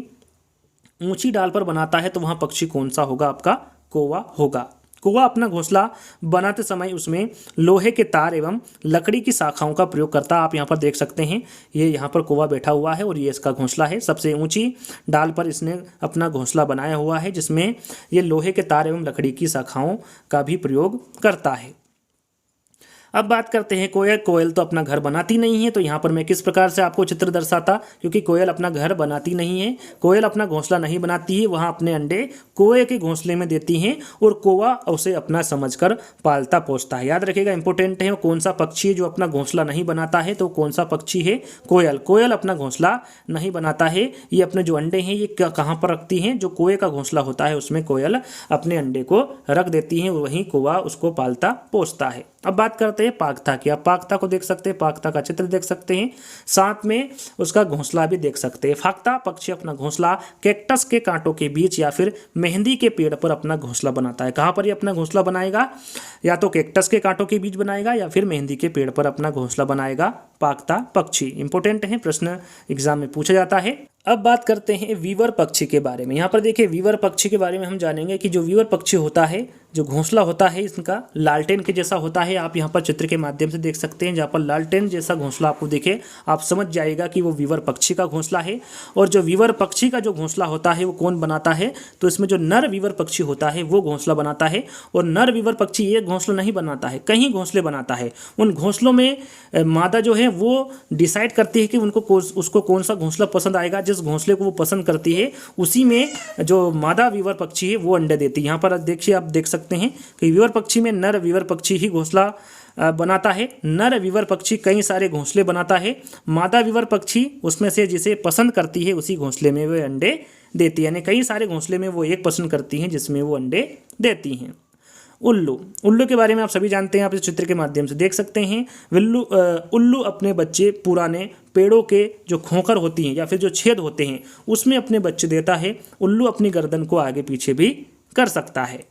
ऊंची डाल पर बनाता है? तो वहाँ पक्षी कौन सा होगा? आपका कौवा होगा। कौवा अपना घोंसला बनाते समय उसमें लोहे के तार एवं लकड़ी की शाखाओं का प्रयोग करता है। आप यहाँ पर देख सकते हैं ये यहाँ पर कौवा बैठा हुआ है और ये इसका घोंसला है। सबसे ऊंची डाल पर इसने अपना घोंसला बनाया हुआ है जिसमें ये लोहे के तार एवं लकड़ी की शाखाओं का भी प्रयोग करता है। अब बात करते हैं कोयल। कोयल तो अपना घर बनाती नहीं है, तो यहाँ पर मैं किस प्रकार से आपको चित्र दर्शाता, क्योंकि कोयल अपना घर बनाती नहीं है, कोयल अपना घोंसला नहीं बनाती है, वहाँ अपने अंडे कौवे के घोंसले में देती हैं और कौवा उसे अपना समझकर पालता पोसता है। याद रखिएगा इंपॉर्टेंट है। कौन सा पक्षी है जो अपना घोंसला नहीं बनाता है? तो कौन सा पक्षी है? कोयल। कोयल अपना घोंसला नहीं बनाता है। ये अपने जो अंडे हैं ये कहाँ पर रखती हैं? जो कौवे का घोंसला होता है उसमें कोयल अपने अंडे को रख देती हैं, वहीं कौवा उसको पालता पोसता है। अब बात करते हैं पागता की। आप पागता को देख सकते हैं, पागता का चित्र देख सकते हैं, साथ में उसका घोंसला भी देख सकते हैं। फागता पक्षी अपना घोंसला कैक्टस के कांटों के बीच या फिर मेहंदी के पेड़ पर अपना घोंसला बनाता है। कहाँ पर ये अपना घोंसला बनाएगा? या तो कैक्टस के कांटों के बीच बनाएगा या फिर मेहंदी के पेड़ पर अपना घोंसला बनाएगा पागता पक्षी। इंपॉर्टेंट है, प्रश्न एग्जाम में पूछा जाता है। अब बात करते हैं वीवर पक्षी के बारे में। यहाँ पर देखिए वीवर पक्षी के बारे में हम जानेंगे कि जो वीवर पक्षी होता है, जो घोंसला होता है इसका लालटेन के जैसा होता है। आप यहाँ पर चित्र के माध्यम से देख सकते हैं, जहाँ पर लालटेन जैसा घोंसला आपको दिखे आप समझ जाएगा कि वो वीवर पक्षी का घोंसला है। और जो वीवर पक्षी का जो घोंसला होता है वो कौन बनाता है? तो इसमें जो नर वीवर पक्षी होता है वो घोंसला बनाता है। और नर वीवर पक्षी एक घोंसला नहीं बनाता है, कहीं घोंसले बनाता है। उन घोंसलों में मादा जो है वो डिसाइड करती है कि उसको कौन सा घोंसला पसंद आएगा। जिस घोंसले को वो पसंद करती है उसी में जो मादा वीवर पक्षी है वो अंडे देती है। यहाँ पर देखिए आप देख सकते हैं कि वीवर पक्षी में नर वीवर पक्षी ही घोंसला बनाता है। नर वीवर पक्षी कई सारे घोंसले बनाता है। मादा वीवर पक्षी उसमें से जिसे पसंद करती है उसी घोंसले में वो अंडे देती है। यानी कई सारे घोंसले में वो एक पसंद करती हैं जिसमें वो अंडे देती हैं। उल्लू। उल्लू के बारे में आप सभी जानते हैं, आप इस चित्र के माध्यम से देख सकते हैं। उल्लू अपने बच्चे पुराने पेड़ों के जो खोखर होती हैं या फिर जो छेद होते हैं उसमें अपने बच्चे देता है। उल्लू अपनी गर्दन को आगे पीछे भी कर सकता है।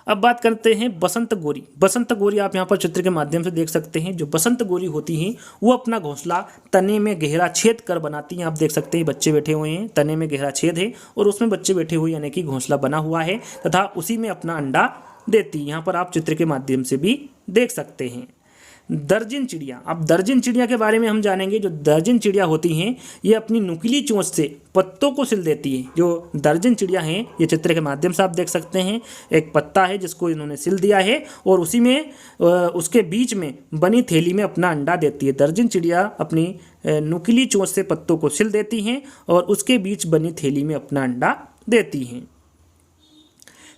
अब बात करते हैं बसंत गोरी। बसंत गोरी आप यहाँ पर चित्र के माध्यम से देख सकते हैं। जो बसंत गोरी होती हैं वो अपना घोंसला तने में गहरा छेद कर बनाती हैं। आप देख सकते हैं बच्चे बैठे हुए हैं, तने में गहरा छेद है और उसमें बच्चे बैठे हुए यानी कि घोंसला बना हुआ है तथा उसी में अपना अंडा देती है। यहाँ पर आप चित्र के माध्यम से भी देख सकते हैं। दर्जन चिड़िया। अब दर्जन चिड़िया के बारे में हम जानेंगे। जो दर्जन चिड़िया होती हैं ये अपनी नुकीली चोंच से पत्तों को सिल देती है। जो दर्जन चिड़िया हैं ये चित्र के माध्यम से आप देख सकते हैं। एक पत्ता है जिसको इन्होंने सिल दिया है और उसी में उसके बीच में बनी थैली में अपना अंडा देती है। दर्जन चिड़िया अपनी नुकीली चोंच से पत्तों को सिल देती हैं और उसके बीच बनी थैली में अपना अंडा देती हैं।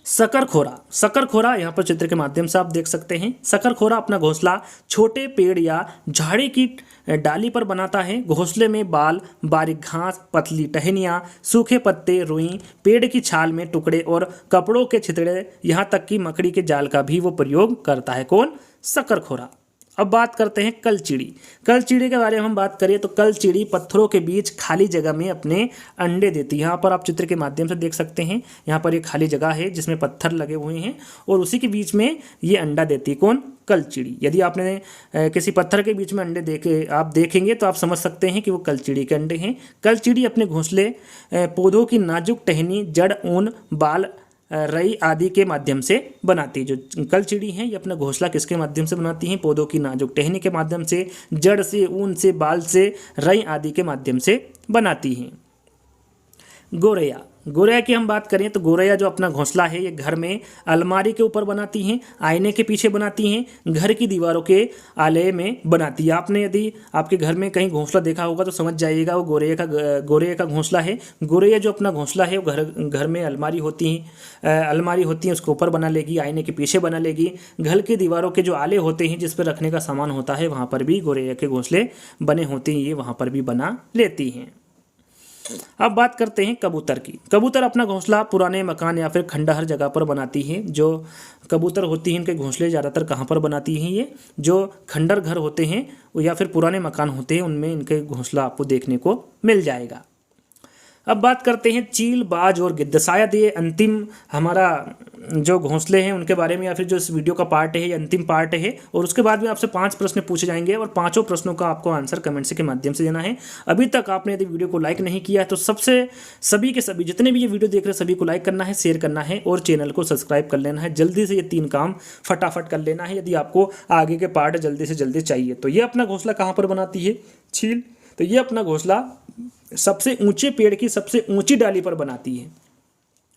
शकरखोरा। शकरखोरा यहाँ पर चित्र के माध्यम से आप देख सकते हैं। शकरखोरा अपना घोंसला छोटे पेड़ या झाड़ी की डाली पर बनाता है। घोंसले में बाल, बारीक घास, पतली टहनियाँ, सूखे पत्ते, रुई, पेड़ की छाल में टुकड़े और कपड़ों के छितड़े, यहाँ तक कि मकड़ी के जाल का भी वो प्रयोग करता है। कौन? शकरखोरा। अब बात करते हैं कलचीड़ी। कलचीड़ी के बारे में हम बात करें तो कलचीड़ी पत्थरों के बीच खाली जगह में अपने अंडे देती है। यहाँ पर आप चित्र के माध्यम से देख सकते हैं। यहाँ पर एक खाली जगह है जिसमें पत्थर लगे हुए हैं और उसी के बीच में ये अंडा देती है। कौन? कलचीड़ी। यदि आपने किसी पत्थर के बीच में अंडे आप देखेंगे तो आप समझ सकते हैं कि वो कलचीड़ी के अंडे हैं। कलचीड़ी अपने घोंसले पौधों की नाजुक टहनी, जड़, ऊन, बाल, रई आदि के माध्यम से बनाती है। जो कलचीड़ी हैं ये अपना घोंसला किसके माध्यम से बनाती हैं? पौधों की नाजुक टहनी के माध्यम से, जड़ से, ऊन से, बाल से, रई आदि के माध्यम से बनाती हैं। गोरैया। गोरैया की हम बात करें तो गोरैया जो अपना घोंसला है ये घर में अलमारी के ऊपर बनाती हैं, आईने के पीछे बनाती हैं, घर की दीवारों के आले में बनाती है। आपने यदि आपके घर में कहीं घोंसला देखा होगा तो समझ जाइएगा वो गोरैया का घोंसला है। गोरैया जो अपना घोंसला है वो घर में अलमारी होती है उसके ऊपर बना लेगी, आईने के पीछे बना लेगी। घर की दीवारों के जो आले होते हैं जिस पर रखने का सामान होता है वहाँ पर भी गोरैया के घोंसले बने होते हैं, ये वहाँ पर भी बना लेती हैं। अब बात करते हैं कबूतर की। कबूतर अपना घोंसला पुराने मकान या फिर खंडहर जगह पर बनाती है। जो कबूतर होती हैं इनके घोंसले ज़्यादातर कहाँ पर बनाती हैं? ये जो खंडहर घर होते हैं या फिर पुराने मकान होते हैं उनमें इनके घोंसला आपको देखने को मिल जाएगा। अब बात करते हैं चील, बाज और गिद्ध। शायद ये अंतिम हमारा जो घोंसले हैं उनके बारे में या फिर जो इस वीडियो का पार्ट है ये अंतिम पार्ट है और उसके बाद में आपसे 5 प्रश्न पूछे जाएंगे और 5 प्रश्नों का आपको आंसर कमेंट के माध्यम से देना है। अभी तक आपने यदि वीडियो को लाइक नहीं किया है तो सभी के सभी जितने भी ये वीडियो देख रहे हैं सभी को लाइक करना है, शेयर करना है और चैनल को सब्सक्राइब कर लेना है। जल्दी से ये 3 काम फटाफट कर लेना है यदि आपको आगे के पार्ट जल्दी से जल्दी चाहिए। तो ये अपना घोंसला कहाँ पर बनाती है? चील। तो ये अपना घोंसला सबसे ऊंचे पेड़ की सबसे ऊंची डाली पर बनाती है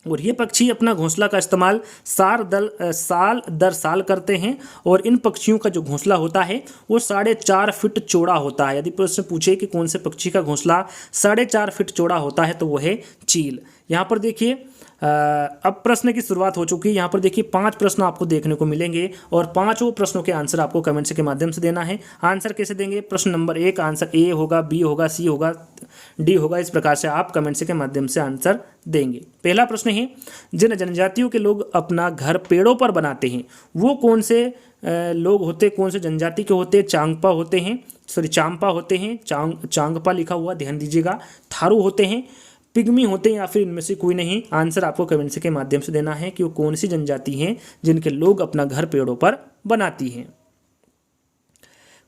और ये पक्षी अपना घोंसला का इस्तेमाल साल दर साल करते हैं और इन पक्षियों का जो घोंसला होता है वो 4.5 फीट चौड़ा होता है। यदि प्रश्न पूछे कि कौन से पक्षी का घोंसला 4.5 फीट चौड़ा होता है तो वो है चील। यहाँ पर देखिए अब प्रश्न की शुरुआत हो चुकी है। यहाँ पर देखिए 5 प्रश्न आपको देखने को मिलेंगे और 5 प्रश्नों के आंसर आपको कमेंट्स के माध्यम से देना है। आंसर कैसे देंगे? प्रश्न नंबर 1 आंसर ए होगा, बी होगा, सी होगा, डी होगा। इस प्रकार से आप कमेंट्स के माध्यम से आंसर देंगे। पहला प्रश्न है जिन जनजातियों के लोग अपना घर पेड़ों पर बनाते हैं वो कौन से लोग होते, कौन से जनजाति के होते? चांगपा होते हैं, चांपा होते हैं, चांगपा लिखा हुआ ध्यान दीजिएगा, थारू होते हैं, पिग्मी होते हैं या फिर इनमें से कोई नहीं। आंसर आपको कमेंट्स के माध्यम से देना है कि वो कौन सी जनजाति हैं जिनके लोग अपना घर पेड़ों पर बनाती हैं।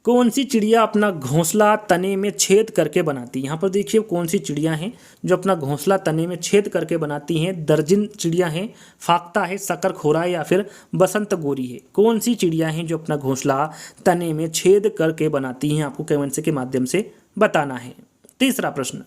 कौन सी चिड़िया अपना घोंसला तने में छेद करके बनाती है? यहाँ पर देखिए कौन सी चिड़िया हैं जो अपना घोंसला तने में छेद करके बनाती हैं। दर्जन चिड़िया हैं, फाख्ता है, शकरखोरा है या फिर बसंत गोरी है। कौन सी चिड़िया हैं जो अपना घोंसला तने में छेद करके बनाती हैं? आपको कमेंट्स के माध्यम से बताना है। तीसरा प्रश्न,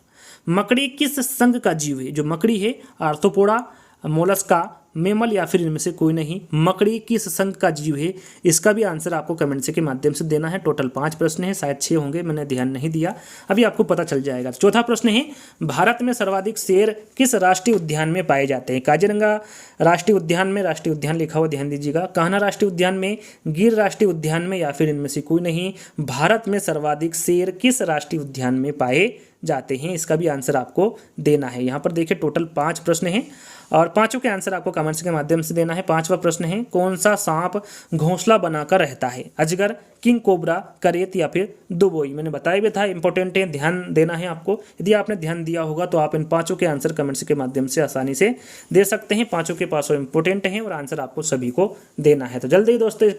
मकड़ी किस संघ का जीव है? जो मकड़ी है आर्थ्रोपोडा, मोलस्का, मेमल या फिर इनमें से कोई नहीं। मकड़ी किस संघ का जीव है? इसका भी आंसर आपको कमेंट्स के माध्यम से देना है। टोटल 5 प्रश्न है, शायद 6 होंगे, मैंने ध्यान नहीं दिया, अभी आपको पता चल जाएगा। चौथा प्रश्न है भारत में सर्वाधिक शेर किस राष्ट्रीय उद्यान में पाए जाते हैं? काजीरंगा राष्ट्रीय उद्यान में, राष्ट्रीय उद्यान लिखा हुआ ध्यान दीजिएगा, कान्हा राष्ट्रीय उद्यान में, गिर राष्ट्रीय उद्यान में या फिर इनमें से कोई नहीं। भारत में सर्वाधिक शेर किस राष्ट्रीय उद्यान में पाए जाते हैं, इसका भी आंसर आपको देना है। यहाँ पर देखिए टोटल 5 प्रश्न हैं और पांचों के आंसर आपको कमेंट्स के माध्यम से देना है। 5वां प्रश्न है, कौन सा सांप घोंसला बनाकर रहता है? अजगर, किंग कोबरा, करेत या फिर दुबोई? मैंने बताया भी था, इंपॉर्टेंट है, ध्यान देना है आपको। यदि आपने ध्यान दिया होगा तो आप इन पांचों के आंसर कमेंट्स के माध्यम से आसानी से दे सकते हैं। पांचों के पासों इंपॉर्टेंट हैं और आंसर आपको सभी को देना है। तो जल्दी ही दोस्तों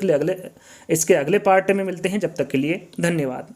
इसके अगले पार्ट में मिलते हैं, जब तक के लिए धन्यवाद।